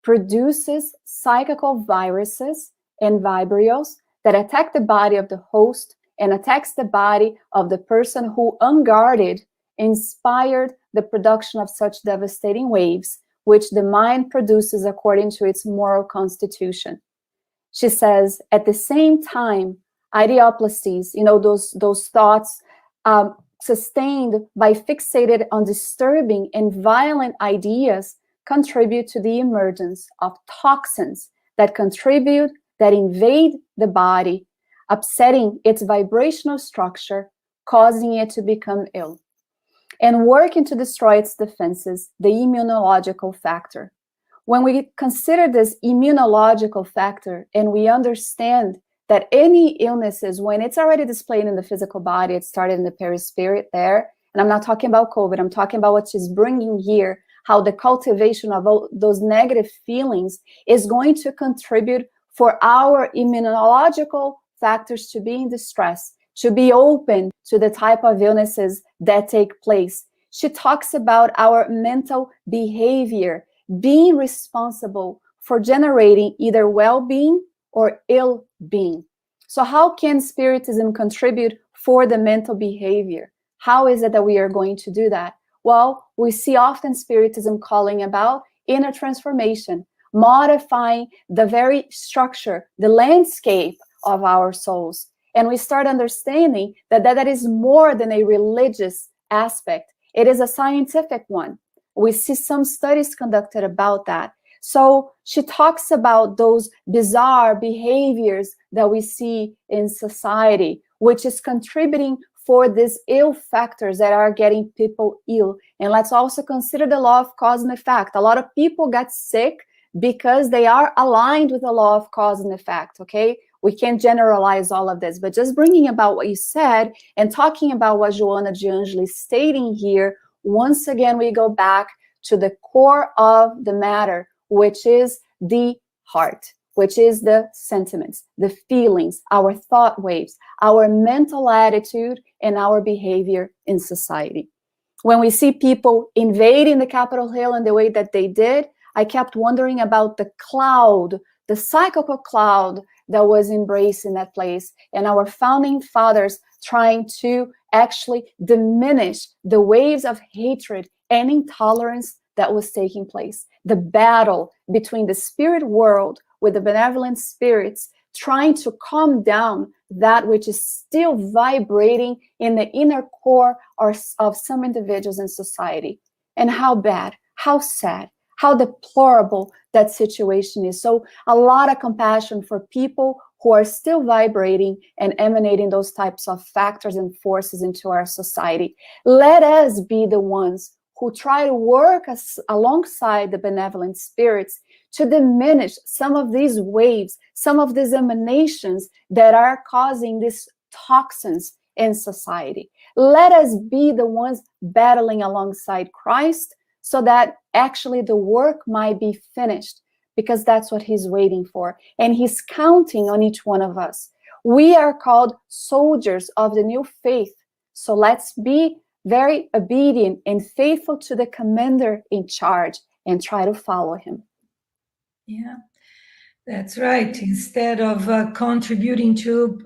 produces psychical viruses and vibrios that attack the body of the host and attacks the body of the person who, unguarded, inspired the production of such devastating waves, which the mind produces according to its moral constitution. She says, at the same time, ideoplasties, those thoughts sustained by fixated on disturbing and violent ideas, contribute to the emergence of toxins that invade the body, upsetting its vibrational structure, causing it to become ill, and working to destroy its defenses, the immunological factor. When we consider this immunological factor and we understand that any illnesses, when it's already displayed in the physical body, it started in the perispirit there, and I'm not talking about COVID, I'm talking about what she's bringing here, how the cultivation of all those negative feelings is going to contribute for our immunological factors to be in distress, to be open to the type of illnesses that take place. She talks about our mental behavior being responsible for generating either well-being or ill-being. So how can Spiritism contribute for the mental behavior? How is it that we are going to do that? Well, we see often Spiritism calling about inner transformation, modifying the very structure, the landscape of our souls. And we start understanding that is more than a religious aspect. It is a scientific one. We see some studies conducted about that. So she talks about those bizarre behaviors that we see in society, which is contributing for these ill factors that are getting people ill. And let's also consider the law of cause and effect. A lot of people get sick because they are aligned with the law of cause and effect, okay? We can't generalize all of this, but just bringing about what you said and talking about what Joana de Angelis is stating here, once again, we go back to the core of the matter, which is the heart, which is the sentiments, the feelings, our thought waves, our mental attitude, and our behavior in society. When we see people invading the Capitol Hill in the way that they did, I kept wondering about the cloud, the psychical cloud that was embraced in that place, and our founding fathers trying to actually diminish the waves of hatred and intolerance that was taking place. The battle between the spirit world with the benevolent spirits trying to calm down that which is still vibrating in the inner core of some individuals in society. And how bad, how sad, how deplorable that situation is. So a lot of compassion for people who are still vibrating and emanating those types of factors and forces into our society. Let us be the ones who try to work alongside the benevolent spirits to diminish some of these waves, some of these emanations that are causing these toxins in society. Let us be the ones battling alongside Christ so that actually the work might be finished, because that's what he's waiting for. And he's counting on each one of us. We are called soldiers of the new faith. So let's be very obedient and faithful to the commander in charge and try to follow him. Yeah, that's right. Instead of contributing to,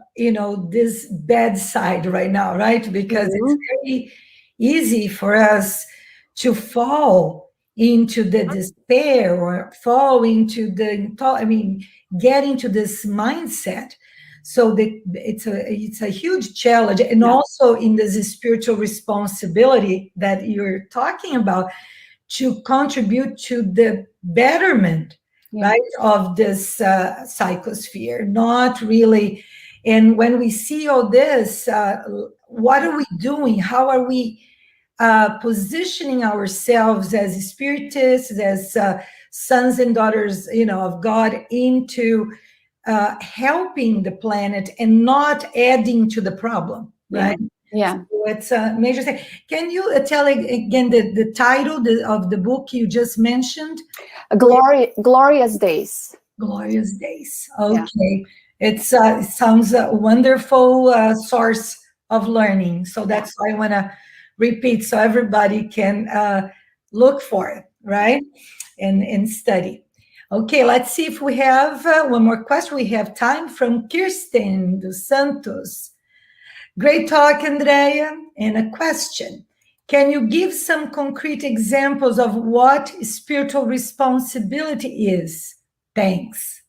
this bad side right now, right? Because it's very easy for us to fall into the despair or fall into get into this mindset. So it's a huge challenge. And also in this spiritual responsibility that you're talking about, to contribute to the betterment, right, of this psychosphere, not really. And when we see all this, what are we doing? How are we positioning ourselves as spiritists, as sons and daughters, of God, into helping the planet and not adding to the problem, right? Yeah. So it's a major thing. Can you tell again the title of the book you just mentioned? Glorious Days. Glorious Days. Okay. It sounds a wonderful source of learning. So that's why I want to repeat so everybody can look for it, right? And study. Okay, let's see if we have one more question. We have time from Kirsten dos Santos. Great talk, Andrea. And a question. Can you give some concrete examples of what spiritual responsibility is? Thanks.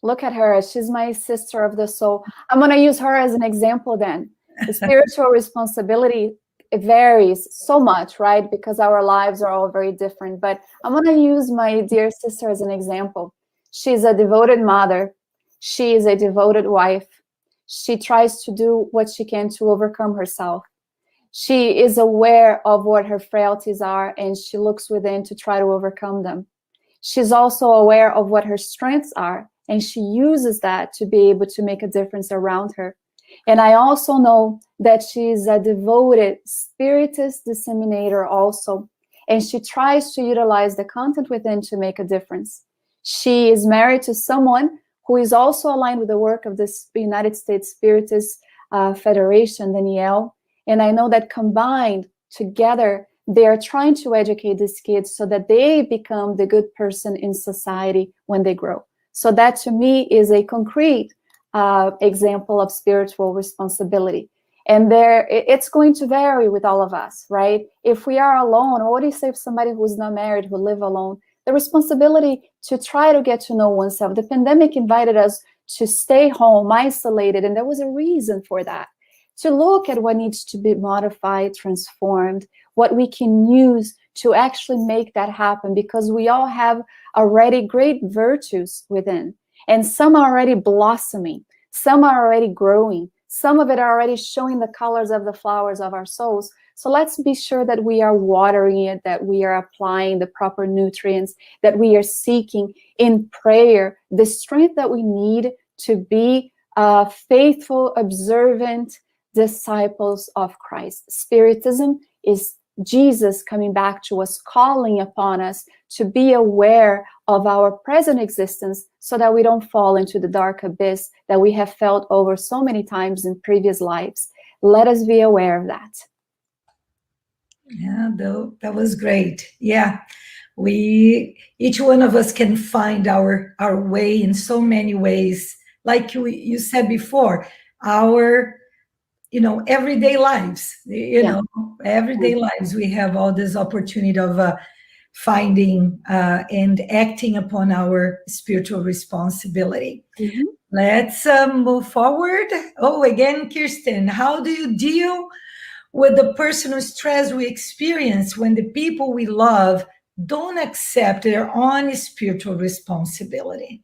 Look at her. She's my sister of the soul. I'm going to use her as an example then. The spiritual responsibility, it varies so much, right? Because our lives are all very different. But I'm going to use my dear sister as an example. She's a devoted mother. She is a devoted wife. She tries to do what she can to overcome herself. She is aware of what her frailties are, and she looks within to try to overcome them. She's also aware of what her strengths are, and she uses that to be able to make a difference around her. And I also know that she's a devoted spiritist disseminator also, and she tries to utilize the content within to make a difference. She is married to someone who is also aligned with the work of the United States Spiritist Federation, Danielle. And I know that combined together, they are trying to educate these kids so that they become the good person in society when they grow. So that to me is a concrete example of spiritual responsibility. And it's going to vary with all of us, right? If we are alone, or what do you say if somebody who's not married, who live alone, the responsibility to try to get to know oneself. The pandemic invited us to stay home, isolated, and there was a reason for that. To look at what needs to be modified, transformed, what we can use to actually make that happen, because we all have already great virtues within, and some are already blossoming, some are already growing, some of it are already showing the colors of the flowers of our souls. So let's be sure that we are watering it, that we are applying the proper nutrients, that we are seeking in prayer the strength that we need to be faithful, observant disciples of Christ. Spiritism is Jesus coming back to us, calling upon us to be aware of our present existence so that we don't fall into the dark abyss that we have felt over so many times in previous lives. Let us be aware of that. Yeah, that was great. Yeah, each one of us can find our way in so many ways. Like you said before, our everyday lives, everyday lives, we have all this opportunity of finding and acting upon our spiritual responsibility. Mhm. Let's move forward. Oh, again, Kirsten, how do you deal with the personal stress we experience when the people we love don't accept their own spiritual responsibility?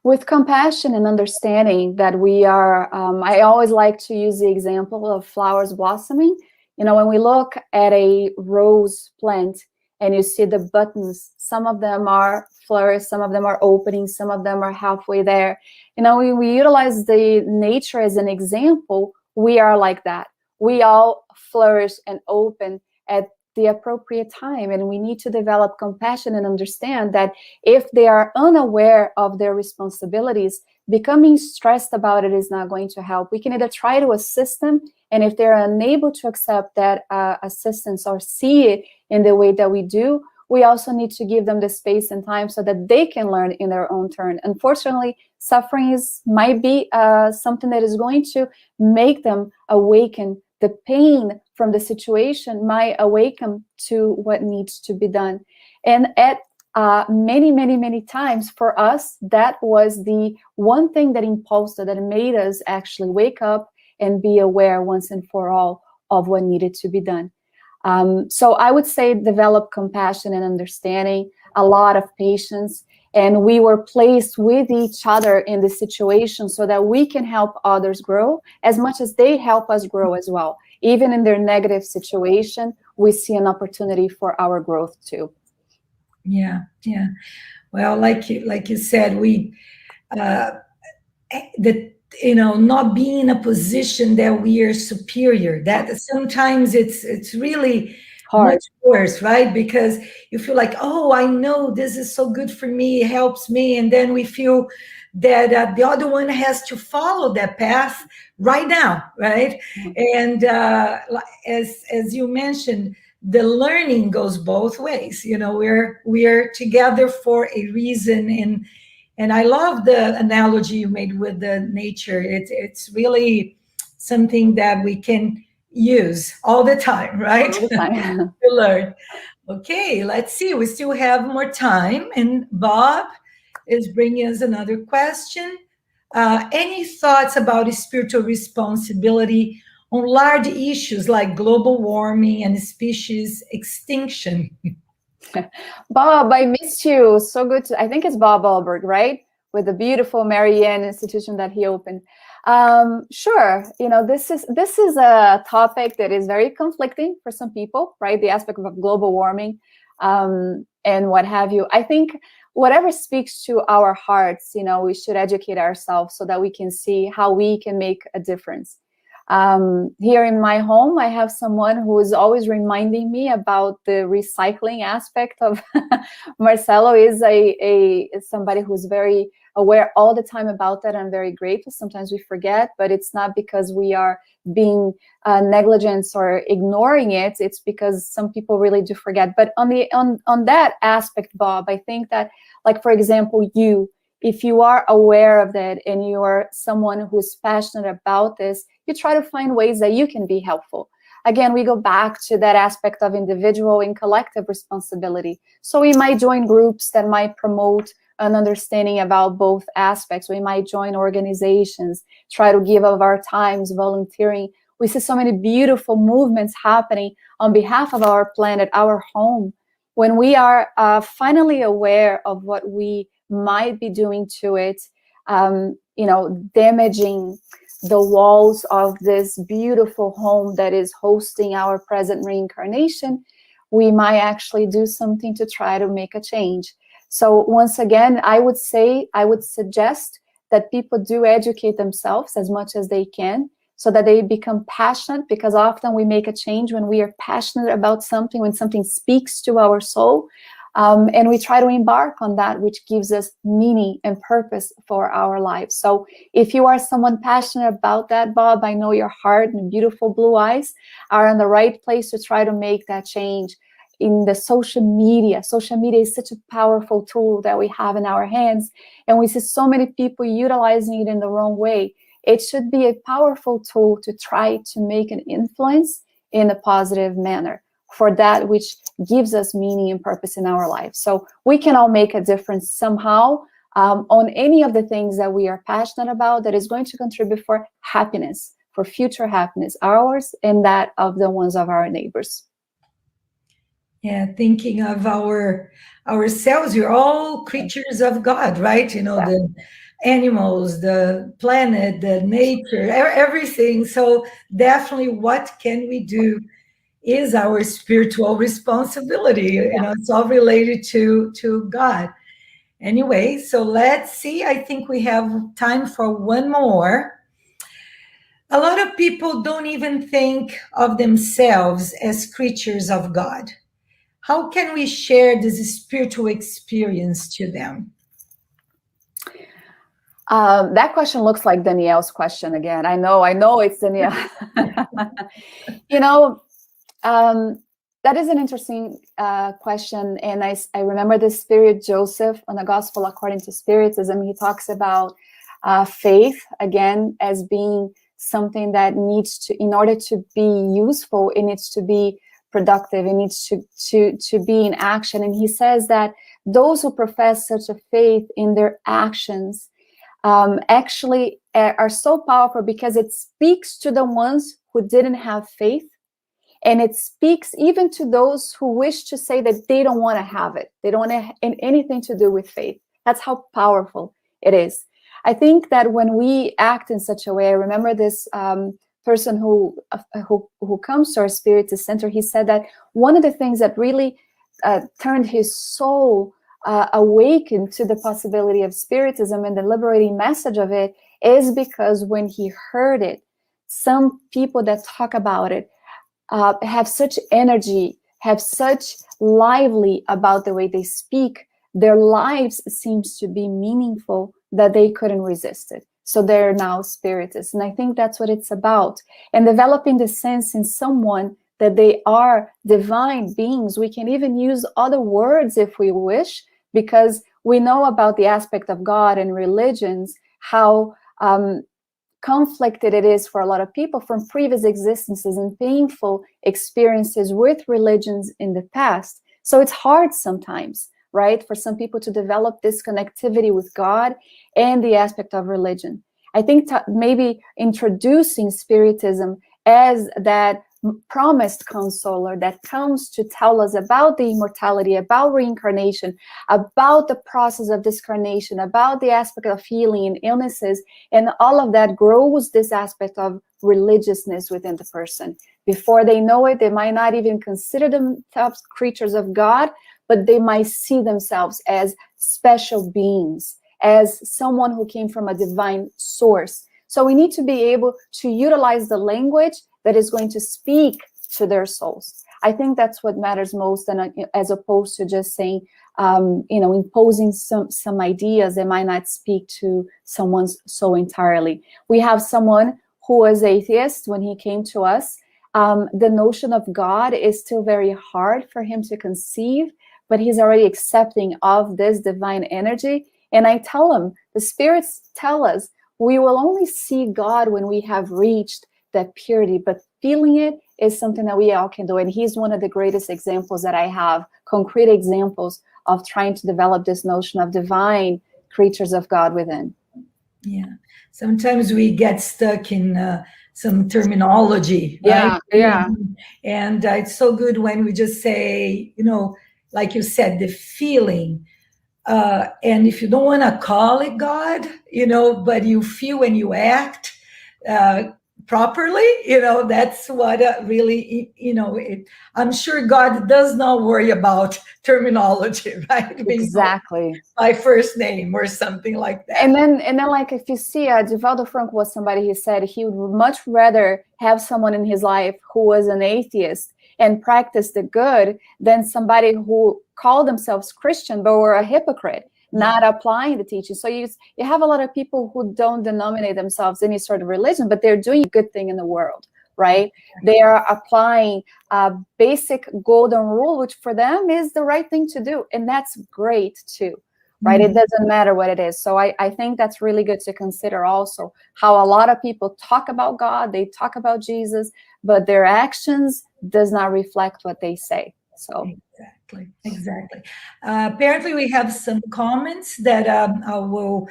With compassion and understanding that we are, I always like to use the example of flowers blossoming. You know, when we look at a rose plant and you see the buttons, some of them are flourished, some of them are opening, some of them are halfway there. You know, when we utilize the nature as an example, we are like that. We all flourish and open at the appropriate time, and we need to develop compassion and understand that if they are unaware of their responsibilities, becoming stressed about it is not going to help. We can either try to assist them, and if they're unable to accept that assistance or see it in the way that we do, we also need to give them the space and time so that they can learn in their own turn. Unfortunately, suffering might be something that is going to make them awaken. The pain from the situation might awaken to what needs to be done. And at many times for us, that was the one thing that impulsed, that made us actually wake up and be aware once and for all of what needed to be done. So I would say develop compassion and understanding, a lot of patience, and we were placed with each other in the situation so that we can help others grow as much as they help us grow as well. Even in their negative situation, we see an opportunity for our growth too. Yeah. Well, like you said, we not being in a position that we are superior. That sometimes it's really Hard. much worse, right? Because you feel like, oh, I know this is so good for me, it helps me, and then we feel that the other one has to follow that path right now, right? And as you mentioned, the learning goes both ways. You know, we are together for a reason, and I love the analogy you made with the nature. It's really something that we can use all the time, right? All the time. To learn. Okay, let's see. We still have more time, and Bob is bringing us another question. Any thoughts about spiritual responsibility on large issues like global warming and species extinction? Bob, I missed you. So good to, I think it's Bob Alberg, right? With the beautiful Marianne institution that he opened. Sure, you know, this is a topic that is very conflicting for some people, right? The aspect of global warming and what have you. I think whatever speaks to our hearts, you know, we should educate ourselves so that we can see how we can make a difference. Here in my home, I have someone who is always reminding me about the recycling aspect of Marcelo is somebody who's very aware all the time about that. I'm very grateful. Sometimes we forget, but it's not because we are being negligent or ignoring it. It's because some people really do forget. But on that aspect, Bob, I think that, like, for example, if you are aware of that and you are someone who's passionate about this, you try to find ways that you can be helpful. Again, we go back to that aspect of individual and collective responsibility. So we might join groups that might promote an understanding about both aspects. We might join organizations, try to give of our times, volunteering. We see so many beautiful movements happening on behalf of our planet, our home. When we are finally aware of what we might be doing to it, you know, damaging the walls of this beautiful home that is hosting our present reincarnation, we might actually do something to try to make a change. So once again, I would suggest that people do educate themselves as much as they can so that they become passionate, because often we make a change when we are passionate about something, when something speaks to our soul. And we try to embark on that, which gives us meaning and purpose for our lives. So if you are someone passionate about that, Bob, I know your heart and beautiful blue eyes are in the right place to try to make that change. In the social media is such a powerful tool that we have in our hands, and we see so many people utilizing it in the wrong way. It should be a powerful tool to try to make an influence in a positive manner. for that which gives us meaning and purpose in our life. So we can all make a difference somehow on any of the things that we are passionate about that is going to contribute for happiness, for future happiness, ours and that of the ones of our neighbors. Yeah, thinking of ourselves, we're all creatures of God, right? You know, Yeah. the animals, the planet, the nature, everything. So definitely what can we do is our spiritual responsibility. You know, it's all related to God. Anyway, so let's see. I think we have time for one more. A lot of people don't even think of themselves as creatures of God. How can we share this spiritual experience to them? That question looks like Danielle's question again. I know it's Danielle. You know, that is an interesting question. And I remember the Spirit Joseph on the Gospel According to Spiritism. He talks about faith, again, as being something that needs to, in order to be useful, it needs to be productive, it needs to be in action. And he says that those who profess such a faith in their actions actually are so powerful because it speaks to the ones who didn't have faith. And it speaks even to those who wish to say that they don't want to have it. They don't want anything to do with faith. That's how powerful it is. I think that when we act in such a way, I remember this person who comes to our Spiritist Center, he said that one of the things that really turned his soul awakened to the possibility of Spiritism and the liberating message of it is because when he heard it, some people that talk about it have such energy, have such lively about the way they speak, their lives seems to be meaningful that they couldn't resist it. So they're now Spiritists. And I think that's what it's about. And developing the sense in someone that they are divine beings. We can even use other words if we wish, because we know about the aspect of God and religions, how conflicted it is for a lot of people from previous existences and painful experiences with religions in the past. So it's hard sometimes, right, for some people to develop this connectivity with God and the aspect of religion. I think maybe introducing Spiritism as that promised consoler that comes to tell us about the immortality, about reincarnation, about the process of discarnation, about the aspect of healing and illnesses, and all of that grows this aspect of religiousness within the person. Before they know it, they might not even consider themselves creatures of God, but they might see themselves as special beings, as someone who came from a divine source. So we need to be able to utilize the language that is going to speak to their souls. I think that's what matters most, and as opposed to just saying, imposing some ideas that might not speak to someone's soul entirely. We have someone who was atheist when he came to us. The notion of God is still very hard for him to conceive, but he's already accepting of this divine energy. And I tell him, the spirits tell us, we will only see God when we have reached that purity, but feeling it is something that we all can do. And he's one of the greatest examples that I have, concrete examples of trying to develop this notion of divine creatures of God within. Yeah. Sometimes we get stuck in some terminology, right? Yeah. And it's so good when we just say, like you said, the feeling. And if you don't want to call it God, but you feel when you act properly, that's what really, I'm sure God does not worry about terminology, right? Exactly. By first name or something like that. And then like, if you see, Divaldo Franco was somebody, he said he would much rather have someone in his life who was an atheist and practiced the good than somebody who called themselves Christian but were a hypocrite, not applying the teaching. So you have a lot of people who don't denominate themselves any sort of religion, but they're doing a good thing in the world, right? They are applying a basic golden rule, which for them is the right thing to do. And that's great too. right? It doesn't matter what it is. So I think that's really good to consider also, how a lot of people talk about God, they talk about Jesus, but their actions does not reflect what they say. So exactly. Apparently we have some comments that I will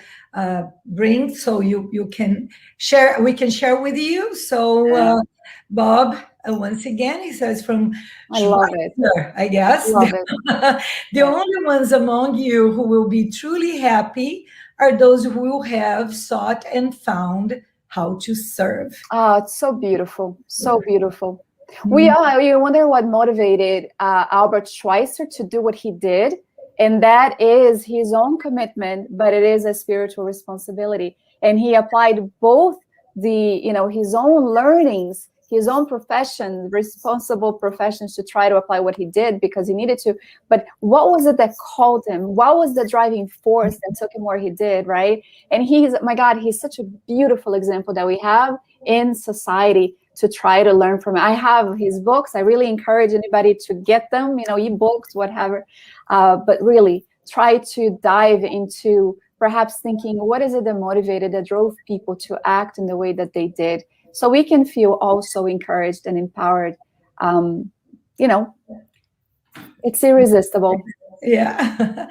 bring, so you can share, we can share with you. So Bob, once again, he says from I love it. I guess. Love it. The only ones among you who will be truly happy are those who will have sought and found how to serve. Oh, it's so beautiful. So beautiful. We wonder what motivated Albert Schweitzer to do what he did. And that is his own commitment, but it is a spiritual responsibility. And he applied both the, his own learnings, his own profession, responsible professions, to try to apply what he did because he needed to. But what was it that called him? What was the driving force that took him where he did, right? And my God, he's such a beautiful example that we have in society to try to learn from. I have his books. I really encourage anybody to get them, ebooks, whatever. But really try to dive into perhaps thinking, what is it that motivated, that drove people to act in the way that they did? So we can feel also encouraged and empowered. It's irresistible. Yeah.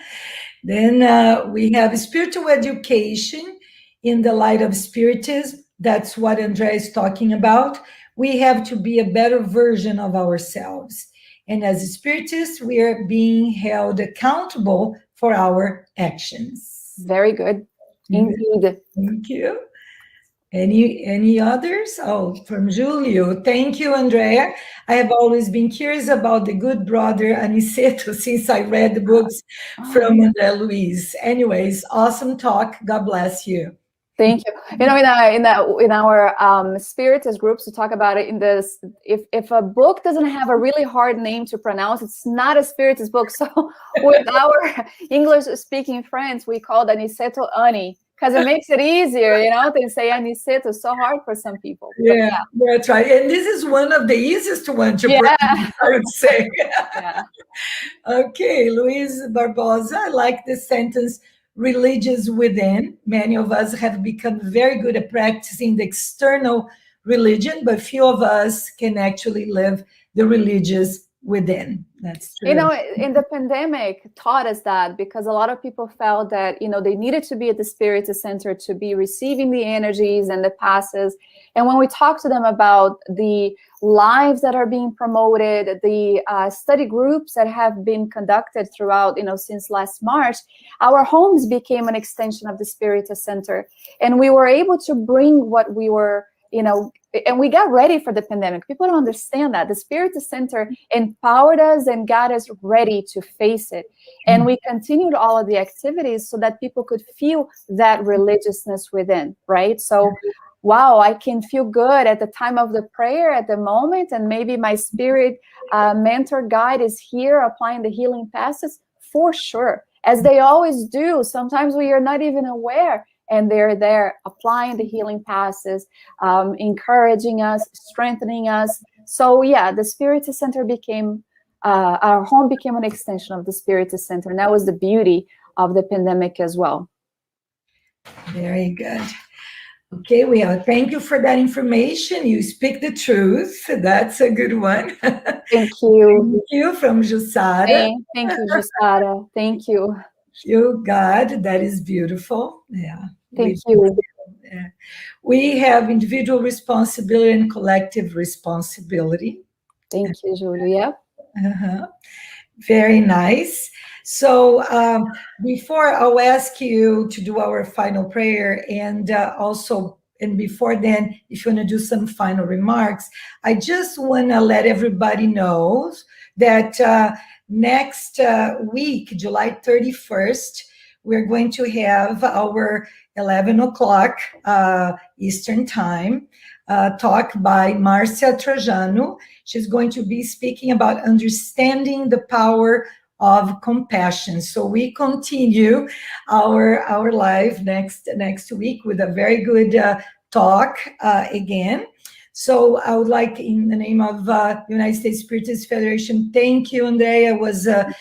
Then we have spiritual education in the light of Spiritism. That's what Andrea is talking about. We have to be a better version of ourselves. And as Spiritists, we are being held accountable for our actions. Very good. Indeed. Thank you. Any others? Oh, from Julio. Thank you, Andrea. I have always been curious about the good brother Aniceto since I read the books from Andrea Luiz. Anyways, awesome talk. God bless you. Thank you. In our Spiritist groups, we talk about it in this. If a book doesn't have a really hard name to pronounce, it's not a Spiritist book. So with our English-speaking friends, we call it Aniceto Ani, because it makes it easier, than say Aniceto. It's so hard for some people. Yeah, that's right. And this is one of the easiest ones to pronounce, I would say. Okay, Luis Barbosa, I like this sentence. Religious within. Many of us have become very good at practicing the external religion, but few of us can actually live the religious within. That's true. In the pandemic taught us that, because a lot of people felt that, they needed to be at the Spiritist Center to be receiving the energies and the passes. And when we talk to them about the lives that are being promoted, the study groups that have been conducted throughout, since last March, our homes became an extension of the Spiritist Center. And we were able to bring what we were, and we got ready for the pandemic. People don't understand that. The Spiritist Center empowered us and got us ready to face it. And we continued all of the activities so that people could feel that religiousness within, right? So, wow, I can feel good at the time of the prayer at the moment, and maybe my spirit mentor guide is here applying the healing passes, for sure, as they always do. Sometimes we are not even aware, and they're there applying the healing passes, encouraging us, strengthening us. So yeah, the Spiritist Center became, our home became an extension of the Spiritist Center. And that was the beauty of the pandemic as well. Very good. Okay, thank you for that information. You speak the truth. That's a good one. Thank you. Thank you from Jussara. Thank you, Jussara. Thank you. You, God, that is beautiful. Yeah. Thank you. We have individual responsibility and collective responsibility. Thank you, Julia. Very nice. So before I'll ask you to do our final prayer, and before then, if you want to do some final remarks, I just want to let everybody know that next week, July 31st, we're going to have our 11 o'clock Eastern time talk by Marcia Trajano. She's going to be speaking about understanding the power of compassion. So we continue our live next week with a very good talk again. So I would like, in the name of United States Spiritist Federation, thank you, Andrea. It was a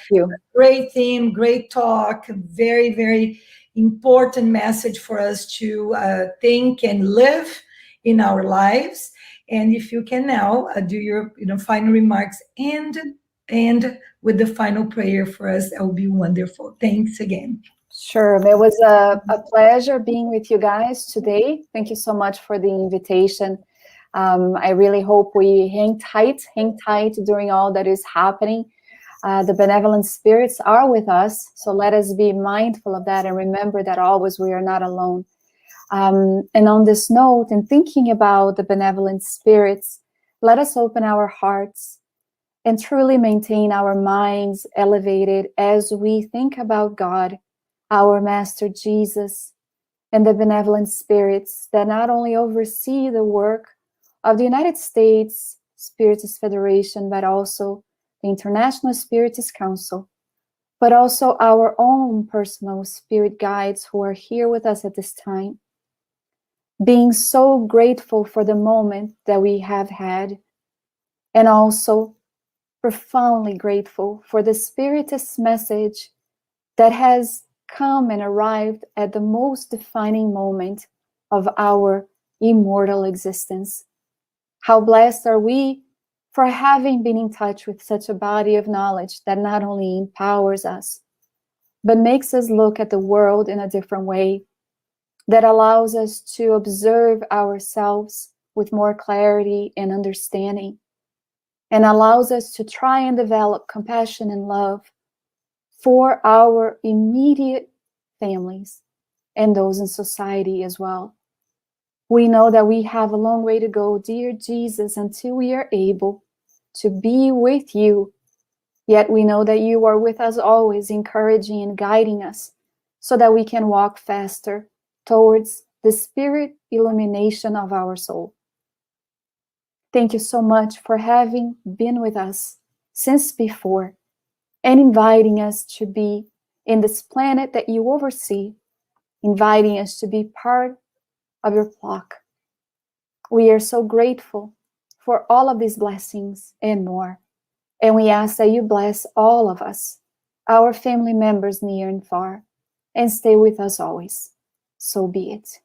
great theme, great talk, very, very important message for us to think and live in our lives. And if you can now do your final remarks and with the final prayer for us, that would be wonderful. Thanks again. Sure. It was a pleasure being with you guys today. Thank you so much for the invitation. I really hope we hang tight during all that is happening. The benevolent spirits are with us, so let us be mindful of that and remember that always we are not alone. And on this note, in thinking about the benevolent spirits, let us open our hearts and truly maintain our minds elevated as we think about God, our Master Jesus, and the benevolent spirits that not only oversee the work of the United States Spiritist Federation, but also the International Spiritist Council, but also our own personal spirit guides who are here with us at this time. Being so grateful for the moment that we have had, and also profoundly grateful for the Spiritist message that has come and arrived at the most defining moment of our immortal existence. How blessed are we for having been in touch with such a body of knowledge that not only empowers us, but makes us look at the world in a different way, that allows us to observe ourselves with more clarity and understanding, and allows us to try and develop compassion and love for our immediate families and those in society as well. We know that we have a long way to go, dear Jesus, until we are able to be with you. Yet we know that you are with us always, encouraging and guiding us so that we can walk faster towards the spirit illumination of our soul. Thank you so much for having been with us since before and inviting us to be in this planet that you oversee, inviting us to be part of your flock. We are so grateful for all of these blessings and more. And we ask that you bless all of us, our family members near and far, and stay with us always. So be it.